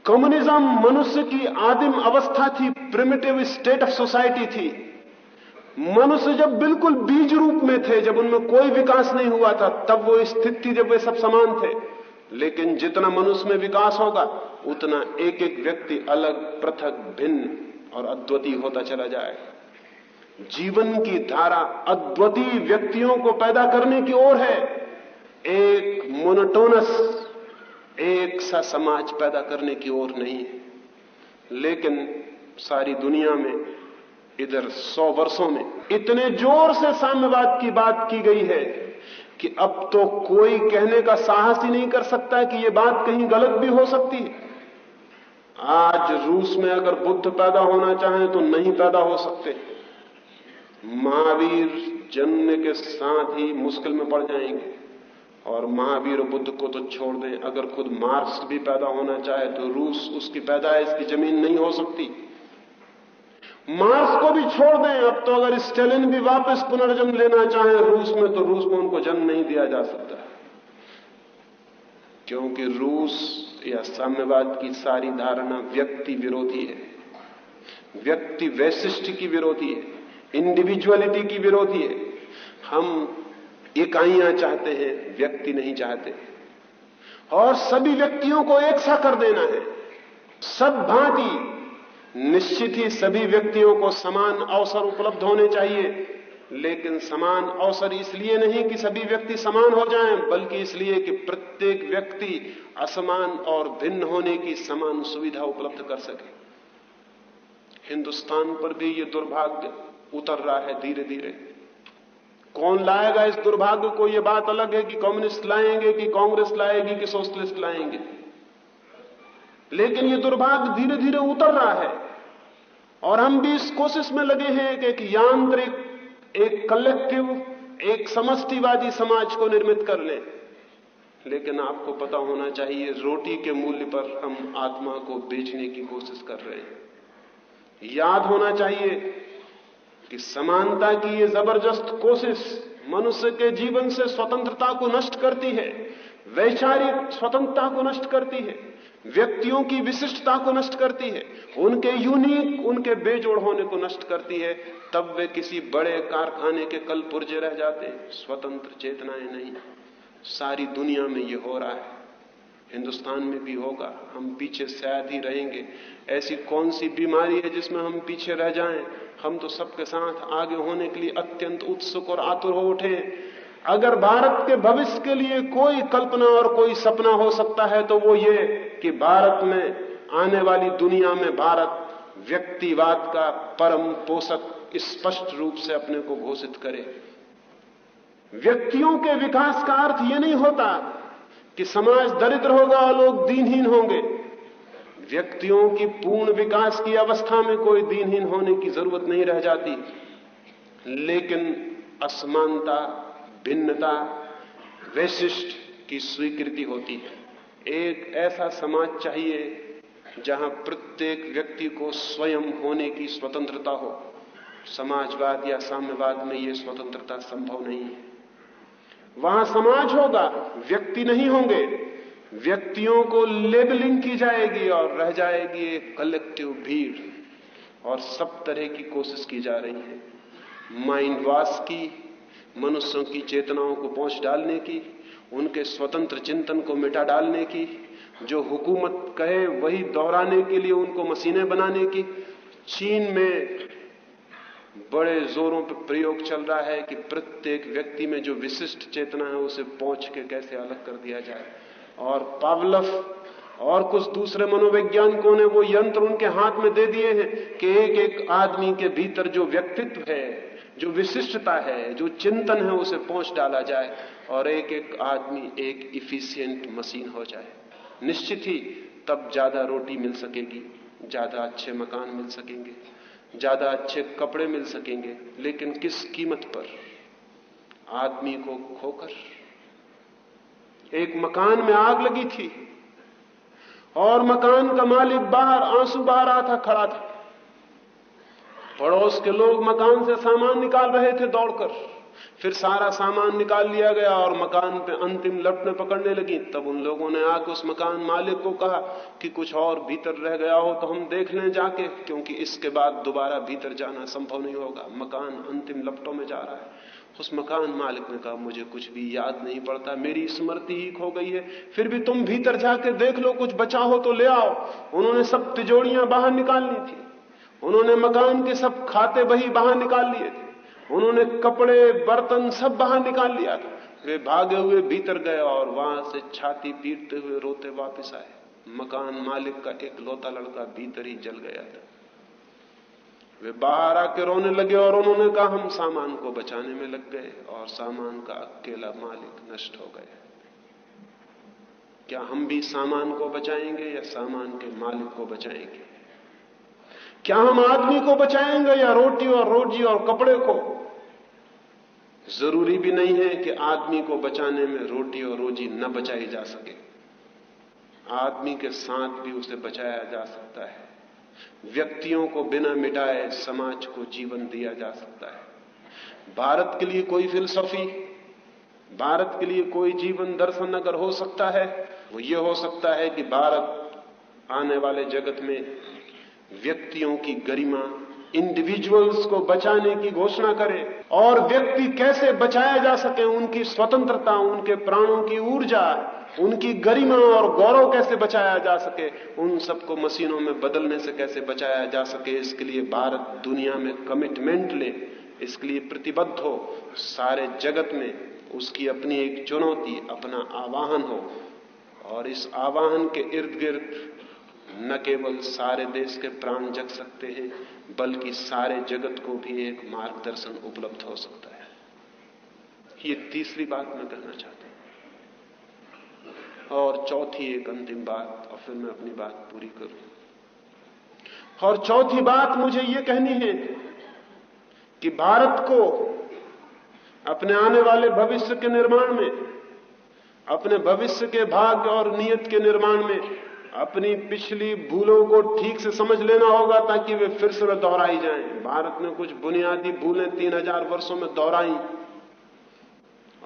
कम्युनिज्म मनुष्य की आदिम अवस्था थी, प्रिमिटिव स्टेट ऑफ सोसाइटी थी। मनुष्य जब बिल्कुल बीज रूप में थे, जब उनमें कोई विकास नहीं हुआ था, तब वो स्थिति थी जब वे सब समान थे। लेकिन जितना मनुष्य में विकास होगा, उतना एक एक व्यक्ति अलग, पृथक, भिन्न और अद्वितीय होता चला जाएगा। जीवन की धारा अद्वितीय व्यक्तियों को पैदा करने की ओर है, एक मोनोटोनस, एक सा समाज पैदा करने की ओर नहीं है। लेकिन सारी दुनिया में इधर 100 वर्षों में इतने जोर से साम्यवाद की बात की गई है कि अब तो कोई कहने का साहस ही नहीं कर सकता कि यह बात कहीं गलत भी हो सकती है। आज रूस में अगर बुद्ध पैदा होना चाहें तो नहीं पैदा हो सकते। महावीर जन्म के साथ ही मुश्किल में पड़ जाएंगे। और महावीर और बुद्ध को तो छोड़ दें, अगर खुद मार्क्स भी पैदा होना चाहे तो रूस, उसकी पैदाइश की जमीन नहीं हो सकती। मार्क्स को भी छोड़ दें, अब तो अगर स्टालिन भी वापस पुनर्जन्म लेना चाहे रूस में, तो रूस में उनको जन्म नहीं दिया जा सकता, क्योंकि रूस या साम्यवाद की सारी धारणा व्यक्ति विरोधी है, व्यक्ति वैशिष्ट की विरोधी है। इंडिविजुअलिटी की विरोधी है। हम इकाइयां चाहते हैं, व्यक्ति नहीं चाहते। और सभी व्यक्तियों को एक सा कर देना है, सब भांति। निश्चित ही सभी व्यक्तियों को समान अवसर उपलब्ध होने चाहिए, लेकिन समान अवसर इसलिए नहीं कि सभी व्यक्ति समान हो जाएं, बल्कि इसलिए कि प्रत्येक व्यक्ति असमान और भिन्न होने की समान सुविधा उपलब्ध कर सके। हिंदुस्तान पर भी ये दुर्भाग्य उतर रहा है धीरे धीरे। कौन लाएगा इस दुर्भाग्य को, ये बात अलग है कि कम्युनिस्ट लाएंगे कि कांग्रेस लाएगी कि सोशलिस्ट लाएंगे, लेकिन ये दुर्भाग्य धीरे धीरे उतर रहा है। और हम भी इस कोशिश में लगे हैं कि एक यांत्रिक, एक कलेक्टिव, एक समष्टिवादी समाज को निर्मित कर लें। लेकिन आपको पता होना चाहिए, रोटी के मूल्य पर हम आत्मा को बेचने की कोशिश कर रहे हैं। याद होना चाहिए कि समानता की ये जबरदस्त कोशिश मनुष्य के जीवन से स्वतंत्रता को नष्ट करती है, वैचारिक स्वतंत्रता को नष्ट करती है, व्यक्तियों की विशिष्टता को नष्ट करती है, उनके यूनिक, उनके बेजोड़ होने को नष्ट करती है। तब वे किसी बड़े कारखाने के कल पुर्जे रह जाते हैं, स्वतंत्र चेतनाएं नहीं। सारी दुनिया में ये हो रहा है, हिंदुस्तान में भी होगा। हम पीछे शायद ही रहेंगे। ऐसी कौन सी बीमारी है जिसमें हम पीछे रह जाएं? हम तो सबके साथ आगे होने के लिए अत्यंत उत्सुक और आतुर हो उठे। अगर भारत के भविष्य के लिए कोई कल्पना और कोई सपना हो सकता है तो वो ये कि भारत में आने वाली दुनिया में भारत व्यक्तिवाद का परम पोषक स्पष्ट रूप से अपने को घोषित करे। व्यक्तियों के विकास का अर्थ ये नहीं होता कि समाज दरिद्र होगा और लोग दीनहीन होंगे। व्यक्तियों की पूर्ण विकास की अवस्था में कोई दीनहीन होने की जरूरत नहीं रह जाती, लेकिन असमानता, भिन्नता, वैशिष्ट की स्वीकृति होती है। एक ऐसा समाज चाहिए जहां प्रत्येक व्यक्ति को स्वयं होने की स्वतंत्रता हो। समाजवाद या साम्यवाद में यह स्वतंत्रता संभव नहीं है। वहां समाज होगा, व्यक्ति नहीं होंगे। व्यक्तियों को लेबलिंग की जाएगी और रह जाएगी एक कलेक्टिव भीड़। और सब तरह की कोशिश की जा रही है माइंड वॉश की, मनुष्यों की चेतनाओं को पहुंच डालने की, उनके स्वतंत्र चिंतन को मिटा डालने की, जो हुकूमत कहे वही दोहराने के लिए उनको मशीनें बनाने की। चीन में बड़े जोरों पर प्रयोग चल रहा है कि प्रत्येक व्यक्ति में जो विशिष्ट चेतना है उसे पहुंच के कैसे अलग कर दिया जाए। और पावलोव और कुछ दूसरे मनोवैज्ञानिकों ने वो यंत्र उनके हाथ में दे दिए हैं कि एक एक आदमी के भीतर जो व्यक्तित्व है, जो विशिष्टता है, जो चिंतन है, उसे पहुंच डाला जाए और एक एक आदमी एक इफिशिएंट मशीन हो जाए। निश्चित ही तब ज्यादा रोटी मिल सकेगी, ज्यादा अच्छे मकान मिल सकेंगे, ज्यादा अच्छे कपड़े मिल सकेंगे, लेकिन किस कीमत पर? आदमी को खोकर। एक मकान में आग लगी थी और मकान का मालिक बाहर आंसू बहा रहा था, खड़ा था। पड़ोस के लोग मकान से सामान निकाल रहे थे दौड़कर। फिर सारा सामान निकाल लिया गया और मकान पे अंतिम लपटें पकड़ने लगी। तब उन लोगों ने आकर उस मकान मालिक को कहा कि कुछ और भीतर रह गया हो तो हम देख लें जाके, क्योंकि इसके बाद दोबारा भीतर जाना संभव नहीं होगा, मकान अंतिम लपटों में जा रहा है। उस मकान मालिक ने कहा, मुझे कुछ भी याद नहीं पड़ता, मेरी स्मृति ही खो गई है, फिर भी तुम भीतर जाके देख लो, कुछ बचा हो तो ले आओ। उन्होंने सब तिजोरियां बाहर निकाल ली थी, उन्होंने मकान के सब खाते बही बाहर निकाल लिए थे, उन्होंने कपड़े बर्तन सब बाहर निकाल लिया था। वे भागे हुए भीतर गए और वहां से छाती पीटते हुए रोते वापस आए। मकान मालिक का एक लौता लड़का भीतर ही जल गया था। वे बाहर आके रोने लगे और उन्होंने कहा, हम सामान को बचाने में लग गए और सामान का अकेला मालिक नष्ट हो गया। क्या हम भी सामान को बचाएंगे या सामान के मालिक को बचाएंगे? क्या हम आदमी को बचाएंगे या रोटी और रोजी और कपड़े को? जरूरी भी नहीं है कि आदमी को बचाने में रोटी और रोजी न बचाई जा सके। आदमी के साथ भी उसे बचाया जा सकता है। व्यक्तियों को बिना मिटाए समाज को जीवन दिया जा सकता है। भारत के लिए कोई फिलसफी, भारत के लिए कोई जीवन दर्शन अगर हो सकता है, वो ये हो सकता है कि भारत आने वाले जगत में व्यक्तियों की गरिमा, इंडिविजुअल्स को बचाने की घोषणा करे और व्यक्ति कैसे बचाया जा सके, उनकी स्वतंत्रता, उनके प्राणों की ऊर्जा, उनकी गरिमा और गौरव कैसे बचाया जा सके, उन सबको मशीनों में बदलने से कैसे बचाया जा सके, इसके लिए भारत दुनिया में कमिटमेंट ले, इसके लिए प्रतिबद्ध हो, सारे जगत में उसकी अपनी एक चुनौती, अपना आवाहन हो। और इस आवाहन के इर्द गिर्द न केवल सारे देश के प्राण जग सकते हैं, बल्कि सारे जगत को भी एक मार्गदर्शन उपलब्ध हो सकता है। ये तीसरी बात मैं कहना चाहता हूं। और चौथी एक अंतिम बात, और फिर मैं अपनी बात पूरी करूं। और चौथी बात मुझे ये कहनी है कि भारत को अपने आने वाले भविष्य के निर्माण में, अपने भविष्य के भाग्य और नियत के निर्माण में अपनी पिछली भूलों को ठीक से समझ लेना होगा, ताकि वे फिर से दोहराई जाएं। भारत ने कुछ बुनियादी भूलें 3000 वर्षों में दोहराई,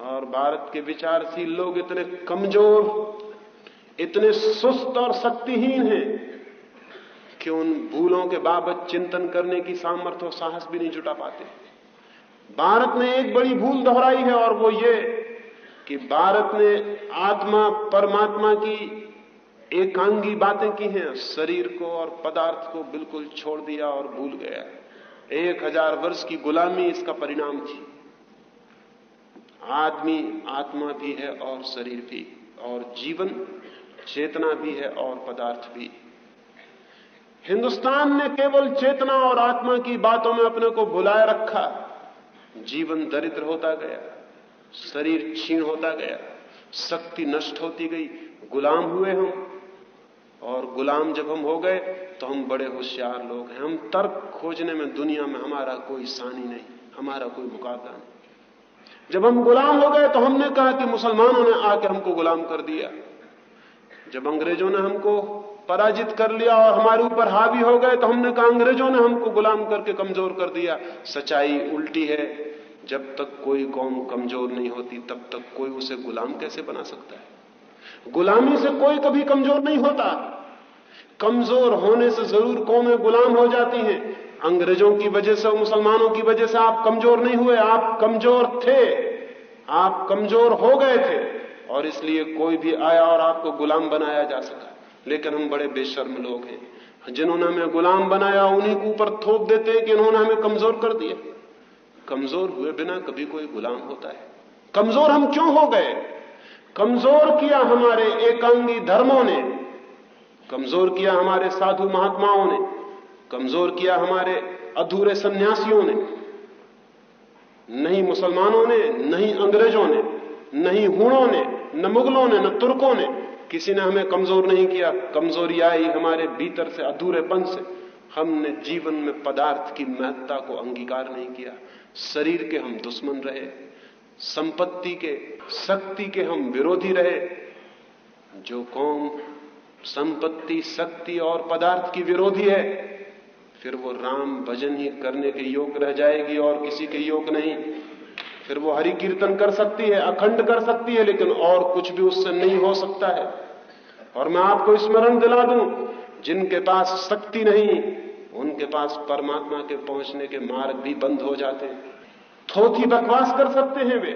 और भारत के विचारशील लोग इतने कमजोर, इतने सुस्त और शक्तिहीन हैं कि उन भूलों के बाबत चिंतन करने की सामर्थ्य और साहस भी नहीं जुटा पाते। भारत ने एक बड़ी भूल दोहराई है, और वो ये कि भारत ने आत्मा परमात्मा की एकांगी बातें की हैं, शरीर को और पदार्थ को बिल्कुल छोड़ दिया और भूल गया। 1000 वर्ष की गुलामी इसका परिणाम थी। आदमी आत्मा भी है और शरीर भी, और जीवन चेतना भी है और पदार्थ भी। हिंदुस्तान ने केवल चेतना और आत्मा की बातों में अपने को भुलाए रखा। जीवन दरिद्र होता गया, शरीर क्षीण होता गया, शक्ति नष्ट होती गई, गुलाम हुए हम। और गुलाम जब हम हो गए तो हम बड़े होशियार लोग हैं। हम तर्क खोजने में दुनिया में हमारा कोई सानी नहीं, हमारा कोई मुकाबला नहीं। जब हम गुलाम हो गए तो हमने कहा कि मुसलमानों ने आकर हमको गुलाम कर दिया। जब अंग्रेजों ने हमको पराजित कर लिया और हमारे ऊपर हावी हो गए तो हमने कहा अंग्रेजों ने हमको गुलाम करके कमजोर कर दिया। सच्चाई उल्टी है। जब तक कोई कौम कमजोर नहीं होती तब तक कोई उसे गुलाम कैसे बना सकता है? गुलामी से कोई कभी कमजोर नहीं होता। कमजोर होने से जरूर कौमें गुलाम हो जाती हैं। अंग्रेजों की वजह से और मुसलमानों की वजह से आप कमजोर नहीं हुए, आप कमजोर थे, आप कमजोर हो गए थे, और इसलिए कोई भी आया और आपको गुलाम बनाया जा सका। लेकिन हम बड़े बेशर्म लोग हैं, जिन्होंने हमें गुलाम बनाया उन्हीं के ऊपर थोप देते हैं कि इन्होंने हमें कमजोर कर दिया। कमजोर हुए बिना कभी कोई गुलाम होता है? कमजोर हम क्यों हो गए? कमजोर किया हमारे एकांगी धर्मों ने, कमजोर किया हमारे साधु महात्माओं ने, कमजोर किया हमारे अधूरे सन्यासियों ने। नहीं मुसलमानों ने, नहीं अंग्रेजों ने, नहीं हूणों ने, न मुगलों ने, न तुर्कों ने, किसी ने हमें कमजोर नहीं किया। कमजोरी आई हमारे भीतर से, अधूरेपन से। हमने जीवन में पदार्थ की महत्ता को अंगीकार नहीं किया। शरीर के हम दुश्मन रहे, संपत्ति के, शक्ति के हम विरोधी रहे। जो कौम संपत्ति, शक्ति और पदार्थ की विरोधी है, फिर वो राम भजन ही करने के योग्य रह जाएगी और किसी के योग्य नहीं। फिर वो हरि कीर्तन कर सकती है, अखंड कर सकती है, लेकिन और कुछ भी उससे नहीं हो सकता है। और मैं आपको स्मरण दिला दूं, जिनके पास शक्ति नहीं, उनके पास परमात्मा के पहुंचने के मार्ग भी बंद हो जाते हैं। थोथी बकवास कर सकते हैं वे,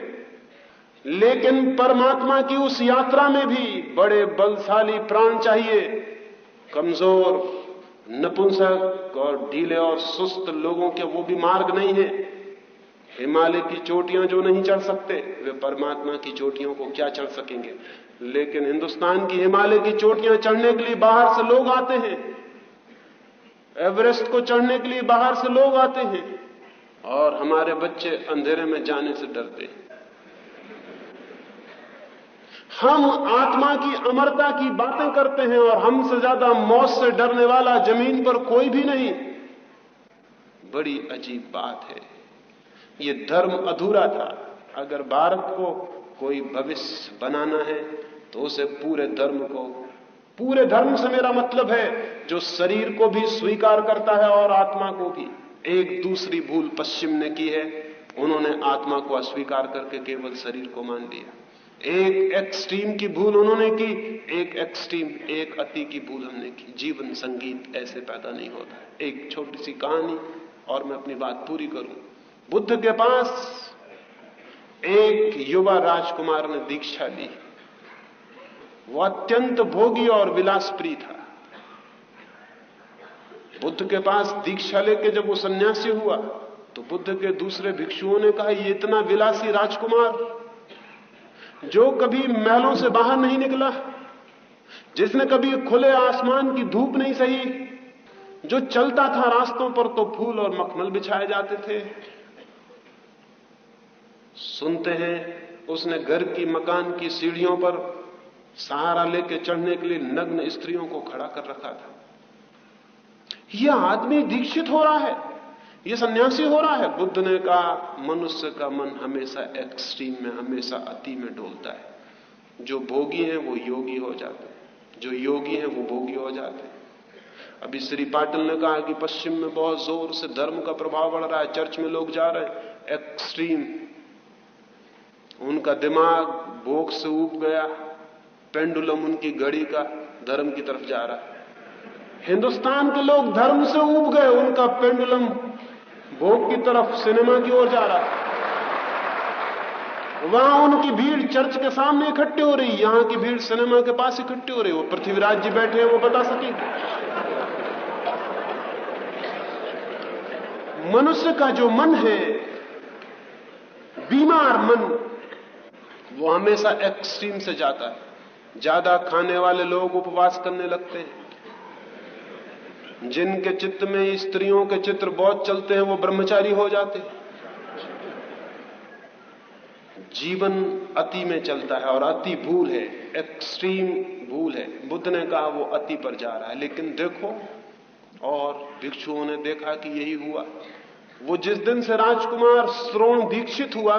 लेकिन परमात्मा की उस यात्रा में भी बड़े बलशाली प्राण चाहिए। कमजोर, नपुंसक और ढीले और सुस्त लोगों के वो भी मार्ग नहीं है। हिमालय की चोटियां जो नहीं चढ़ सकते, वे परमात्मा की चोटियों को क्या चढ़ सकेंगे? लेकिन हिंदुस्तान की हिमालय की चोटियां चढ़ने के लिए बाहर से लोग आते हैं, एवरेस्ट को चढ़ने के लिए बाहर से लोग आते हैं, और हमारे बच्चे अंधेरे में जाने से डरते हैं। हम आत्मा की अमरता की बातें करते हैं, और हमसे ज्यादा मौत से डरने वाला जमीन पर कोई भी नहीं। बड़ी अजीब बात है। ये धर्म अधूरा था। अगर भारत को कोई भविष्य बनाना है तो उसे पूरे धर्म को, पूरे धर्म से मेरा मतलब है जो शरीर को भी स्वीकार करता है और आत्मा को भी। एक दूसरी भूल पश्चिम ने की है, उन्होंने आत्मा को अस्वीकार करके केवल शरीर को मान लिया। एक एक्सट्रीम की भूल उन्होंने की, एक एक्सट्रीम, एक अति की भूल हमने की। जीवन संगीत ऐसे पैदा नहीं होता। एक छोटी सी कहानी और मैं अपनी बात पूरी करूं। बुद्ध के पास एक युवा राजकुमार ने दीक्षा ली। वो अत्यंत भोगी और विलासप्रिय था। बुद्ध के पास दीक्षा लेके जब वो सन्यासी हुआ तो बुद्ध के दूसरे भिक्षुओं ने कहा, ये इतना विलासी राजकुमार जो कभी महलों से बाहर नहीं निकला, जिसने कभी खुले आसमान की धूप नहीं सही, जो चलता था रास्तों पर तो फूल और मखमल बिछाए जाते थे। सुनते हैं उसने घर की मकान की सीढ़ियों पर सहारा लेके चढ़ने के लिए नग्न स्त्रियों को खड़ा कर रखा था। यह आदमी दीक्षित हो रहा है, यह सन्यासी हो रहा है। बुद्ध ने कहा, मनुष्य का मन हमेशा एक्सट्रीम में, हमेशा अति में डोलता है। जो भोगी हैं वो योगी हो जाते हैं, जो योगी हैं वो भोगी हो जाते हैं। अभी श्री पाटिल ने कहा कि पश्चिम में बहुत जोर से धर्म का प्रभाव बढ़ रहा है, चर्च में लोग जा रहे हैं एक्सट्रीम, उनका दिमाग भोग से ऊब गया, पेंडुलम उनकी घड़ी का धर्म की तरफ जा रहा है। हिंदुस्तान के लोग धर्म से ऊब गए, उनका पेंडुलम भोग की तरफ, सिनेमा की ओर जा रहा है। वहां उनकी भीड़ चर्च के सामने इकट्ठी हो रही, यहां की भीड़ सिनेमा के पास इकट्ठी हो रही। वो पृथ्वीराज जी बैठे हैं, वो बता सकेंगे। मनुष्य का जो मन है, बीमार मन, वो हमेशा एक्सट्रीम से जाता है। ज्यादा खाने वाले लोग उपवास करने लगते हैं, जिनके चित्त में स्त्रियों के चित्र बहुत चलते हैं वो ब्रह्मचारी हो जाते हैं। जीवन अति में चलता है और अति भूल है, एक्सट्रीम भूल है। बुद्ध ने कहा वो अति पर जा रहा है, लेकिन देखो, और भिक्षुओं ने देखा कि यही हुआ। वो जिस दिन से राजकुमार श्रोण दीक्षित हुआ,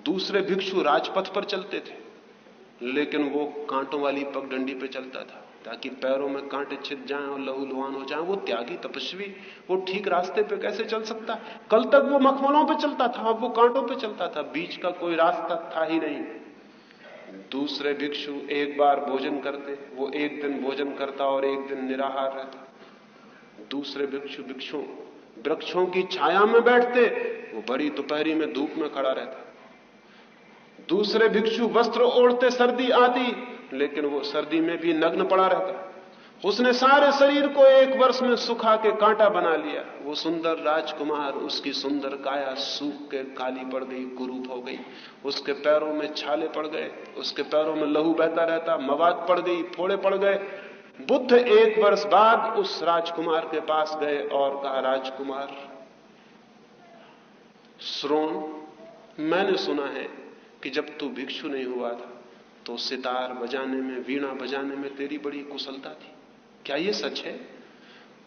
दूसरे भिक्षु राजपथ पर चलते थे, लेकिन वो कांटों वाली पगडंडी पे चलता था ताकि पैरों में कांटे छिद जाएं और लहूलुहान हो जाएं। वो त्यागी तपस्वी, वो ठीक रास्ते पे कैसे चल सकता? कल तक वो मखमलों पे चलता था, अब वो कांटों पे चलता था, बीच का कोई रास्ता था ही नहीं। दूसरे भिक्षु एक बार भोजन करते, वो एक दिन भोजन करता और एक दिन निराहार रहता। दूसरे भिक्षु वृक्षों की छाया में बैठते, वो बड़ी दोपहरी में धूप में खड़ा रहता। दूसरे भिक्षु वस्त्र ओढ़ते, सर्दी आती, लेकिन वो सर्दी में भी नग्न पड़ा रहता। उसने सारे शरीर को एक वर्ष में सुखा के कांटा बना लिया। वो सुंदर राजकुमार, उसकी सुंदर काया सूख के काली पड़ गई, कुरूप हो गई। उसके पैरों में छाले पड़ गए, उसके पैरों में लहू बहता रहता, मवाद पड़ गई, फोड़े पड़ गए। बुद्ध एक वर्ष बाद उस राजकुमार के पास गए और कहा, राजकुमार श्रोण, मैंने सुना है कि जब तू भिक्षु नहीं हुआ था तो सितार बजाने में, वीणा बजाने में तेरी बड़ी कुशलता थी, क्या यह सच है?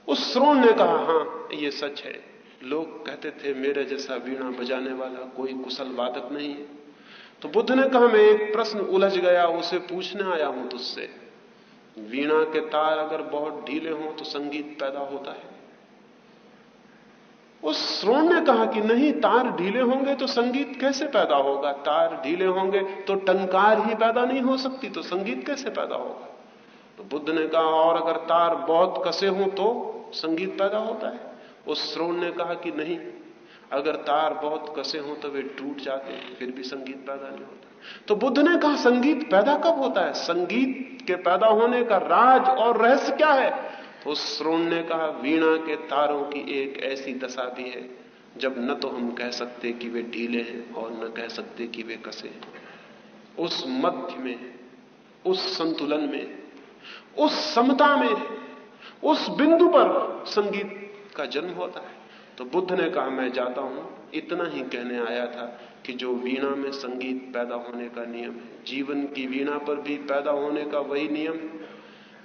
उस श्रोण ने कहा, हां यह सच है। लोग कहते थे मेरे जैसा वीणा बजाने वाला कोई कुशल वादक नहीं है। तो बुद्ध ने कहा, मैं एक प्रश्न उलझ गया, उसे पूछने आया हूं तुझसे। वीणा के तार अगर बहुत ढीले हों तो संगीत पैदा होता है? उस श्रोण ने कहा कि नहीं, तार ढीले होंगे तो संगीत कैसे पैदा होगा? तार ढीले होंगे तो टंकार ही पैदा नहीं हो सकती, तो संगीत कैसे पैदा होगा? तो बुद्ध ने कहा, और अगर तार बहुत कसे हों तो संगीत पैदा होता है? उस श्रोण ने कहा कि नहीं, अगर तार बहुत कसे हों तो वे टूट जाते हैं, फिर भी संगीत पैदा नहीं होता। तो बुद्ध ने कहा, संगीत पैदा कब होता है? संगीत के पैदा होने का राज और रहस्य क्या है? उस श्रोण ने कहा, वीणा के तारों की एक ऐसी दशा भी है जब न तो हम कह सकते कि वे ढीले हैं और न कह सकते कि वे कसे हैं। उस मध्य में, उस संतुलन में, उस समता में, उस बिंदु पर संगीत का जन्म होता है। तो बुद्ध ने कहा, मैं जाता हूं, इतना ही कहने आया था कि जो वीणा में संगीत पैदा होने का नियम है, जीवन की वीणा पर भी पैदा होने का वही नियम है।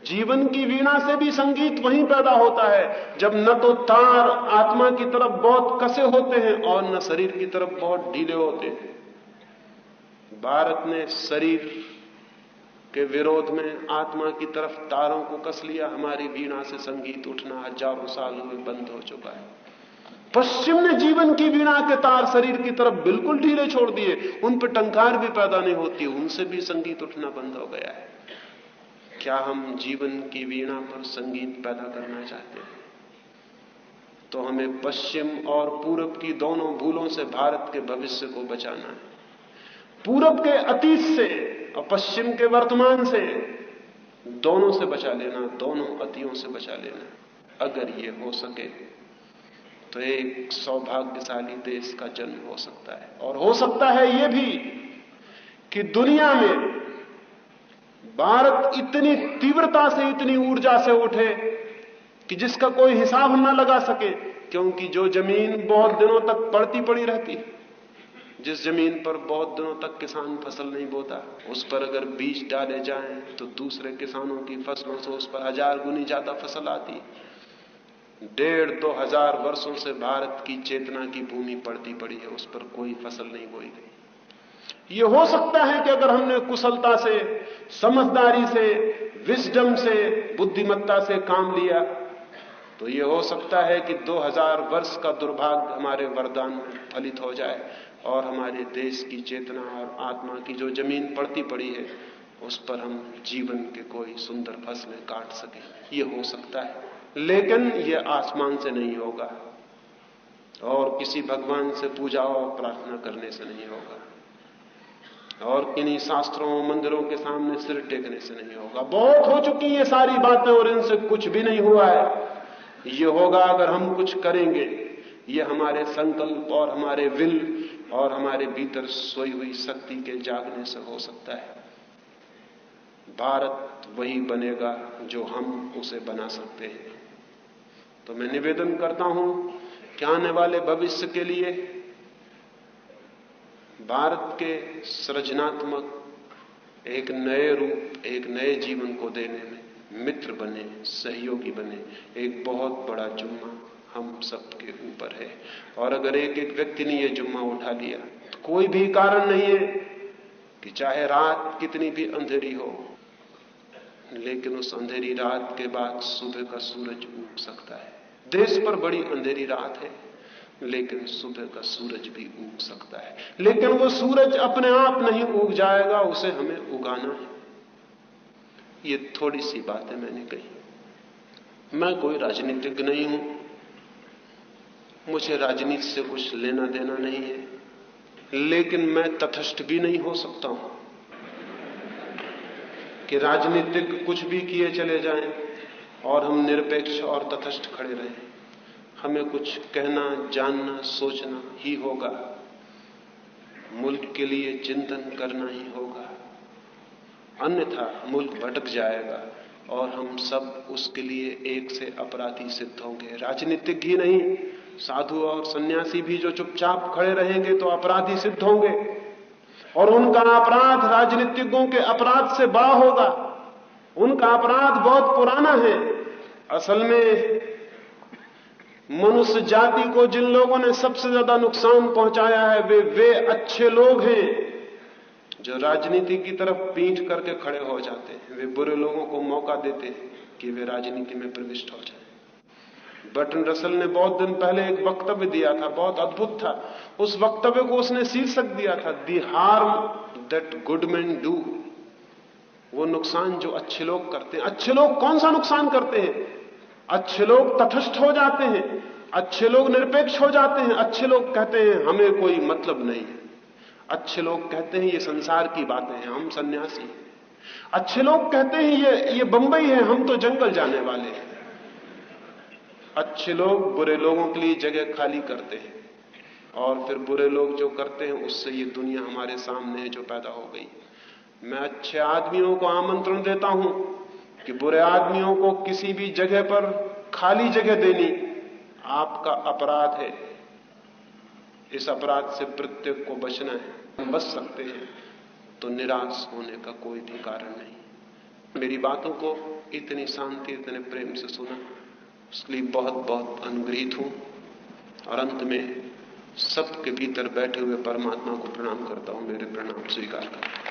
जीवन की वीणा से भी संगीत वहीं पैदा होता है जब न तो तार आत्मा की तरफ बहुत कसे होते हैं और न शरीर की तरफ बहुत ढीले होते हैं। भारत ने शरीर के विरोध में आत्मा की तरफ तारों को कस लिया। हमारी वीणा से संगीत उठना हजारों साल हुए बंद हो चुका है। पश्चिम ने जीवन की वीणा के तार शरीर की तरफ बिल्कुल ढीले छोड़ दिए, उन पर टंकार भी पैदा नहीं होती, उनसे भी संगीत उठना बंद हो गया है। क्या हम जीवन की वीणा पर संगीत पैदा करना चाहते हैं? तो हमें पश्चिम और पूरब की दोनों भूलों से भारत के भविष्य को बचाना है। पूरब के अतीत से और पश्चिम के वर्तमान से, दोनों से बचा लेना, दोनों अतियों से बचा लेना। अगर ये हो सके तो एक सौभाग्यशाली देश का जन्म हो सकता है। और हो सकता है ये भी कि दुनिया में भारत इतनी तीव्रता से, इतनी ऊर्जा से उठे कि जिसका कोई हिसाब न लगा सके। क्योंकि जो जमीन बहुत दिनों तक पड़ती पड़ी रहती, जिस जमीन पर बहुत दिनों तक किसान फसल नहीं बोता, उस पर अगर बीज डाले जाएं तो दूसरे किसानों की फसलों से उस पर 1000 गुनी ज्यादा फसल आती। 1,500-2 हजार वर्षों से भारत की चेतना की भूमि पड़ती पड़ी है, उस पर कोई फसल नहीं बोई गई। ये हो सकता है कि अगर हमने कुशलता से, समझदारी से, विजडम से, बुद्धिमत्ता से काम लिया तो ये हो सकता है कि 2000 वर्ष का दुर्भाग्य हमारे वरदान में फलित हो जाए और हमारे देश की चेतना और आत्मा की जो जमीन पड़ती पड़ी है उस पर हम जीवन के कोई सुंदर फसलें काट सकें। ये हो सकता है, लेकिन ये आसमान से नहीं होगा और किसी भगवान से पूजा और प्रार्थना करने से नहीं होगा और किन्हीं शास्त्रों मंदिरों के सामने सिर टेकने से नहीं होगा। बहुत हो चुकी ये सारी बातें और इनसे कुछ भी नहीं हुआ है। ये होगा अगर हम कुछ करेंगे। ये हमारे संकल्प और हमारे विल और हमारे भीतर सोई हुई शक्ति के जागने से हो सकता है। भारत वही बनेगा जो हम उसे बना सकते हैं। तो मैं निवेदन करता हूं कि आने वाले भविष्य के लिए भारत के सृजनात्मक एक नए रूप, एक नए जीवन को देने में मित्र बने, सहयोगी बने। एक बहुत बड़ा जुम्मा हम सबके ऊपर है और अगर एक एक व्यक्ति ने यह जुम्मा उठा लिया तो कोई भी कारण नहीं है कि चाहे रात कितनी भी अंधेरी हो, लेकिन उस अंधेरी रात के बाद सुबह का सूरज उग सकता है। देश पर बड़ी अंधेरी रात है, लेकिन सुबह का सूरज भी उग सकता है। लेकिन वो सूरज अपने आप नहीं उग जाएगा, उसे हमें उगाना है। ये थोड़ी सी बातें मैंने कही। मैं कोई राजनीतिज्ञ नहीं हूं, मुझे राजनीति से कुछ लेना देना नहीं है, लेकिन मैं तटस्थ भी नहीं हो सकता हूं कि राजनीतिक कुछ भी किए चले जाएं और हम निरपेक्ष और तटस्थ खड़े रहें। हमें कुछ कहना, जानना, सोचना ही होगा। मुल्क के लिए चिंतन करना ही होगा, अन्यथा मुल्क भटक जाएगा और हम सब उसके लिए एक से अपराधी सिद्ध होंगे। राजनीतिक ही नहीं, साधु और सन्यासी भी जो चुपचाप खड़े रहेंगे तो अपराधी सिद्ध होंगे और उनका अपराध राजनीतिज्ञों के अपराध से बड़ा होगा। उनका अपराध बहुत पुराना है। असल में मनुष्य जाति को जिन लोगों ने सबसे ज्यादा नुकसान पहुंचाया है वे अच्छे लोग हैं जो राजनीति की तरफ पीठ करके खड़े हो जाते हैं। वे बुरे लोगों को मौका देते हैं कि वे राजनीति में प्रविष्ट हो जाएं। बर्ट्रैंड रसल ने बहुत दिन पहले एक वक्तव्य दिया था, बहुत अद्भुत था। उस वक्तव्य को उसने शीर्षक दिया था, the harm that good man do. वो नुकसान जो अच्छे लोग करते हैं। अच्छे लोग कौन सा नुकसान करते हैं? अच्छे लोग तटस्थ हो जाते हैं, अच्छे लोग निरपेक्ष हो जाते हैं, अच्छे लोग कहते हैं हमें कोई मतलब नहीं है, अच्छे लोग कहते हैं ये संसार की बातें हैं, हम सन्यासी हैं, अच्छे लोग कहते हैं ये बंबई है, हम तो जंगल जाने वाले हैं। अच्छे लोग बुरे लोगों के लिए जगह खाली करते हैं और फिर बुरे लोग जो करते हैं उससे ये दुनिया हमारे सामने है जो पैदा हो गई। मैं अच्छे आदमियों को आमंत्रण देता हूं कि बुरे आदमियों को किसी भी जगह पर खाली जगह देनी आपका अपराध है। इस अपराध से प्रत्येक को बचना है। हम बच सकते हैं तो निराश होने का कोई भी कारण नहीं। मेरी बातों को इतनी शांति, इतने प्रेम से सुना, उसके लिए बहुत बहुत अनुग्रहित हूं और अंत में सबके भीतर बैठे हुए परमात्मा को प्रणाम करता हूं। मेरे प्रणाम स्वीकार करें।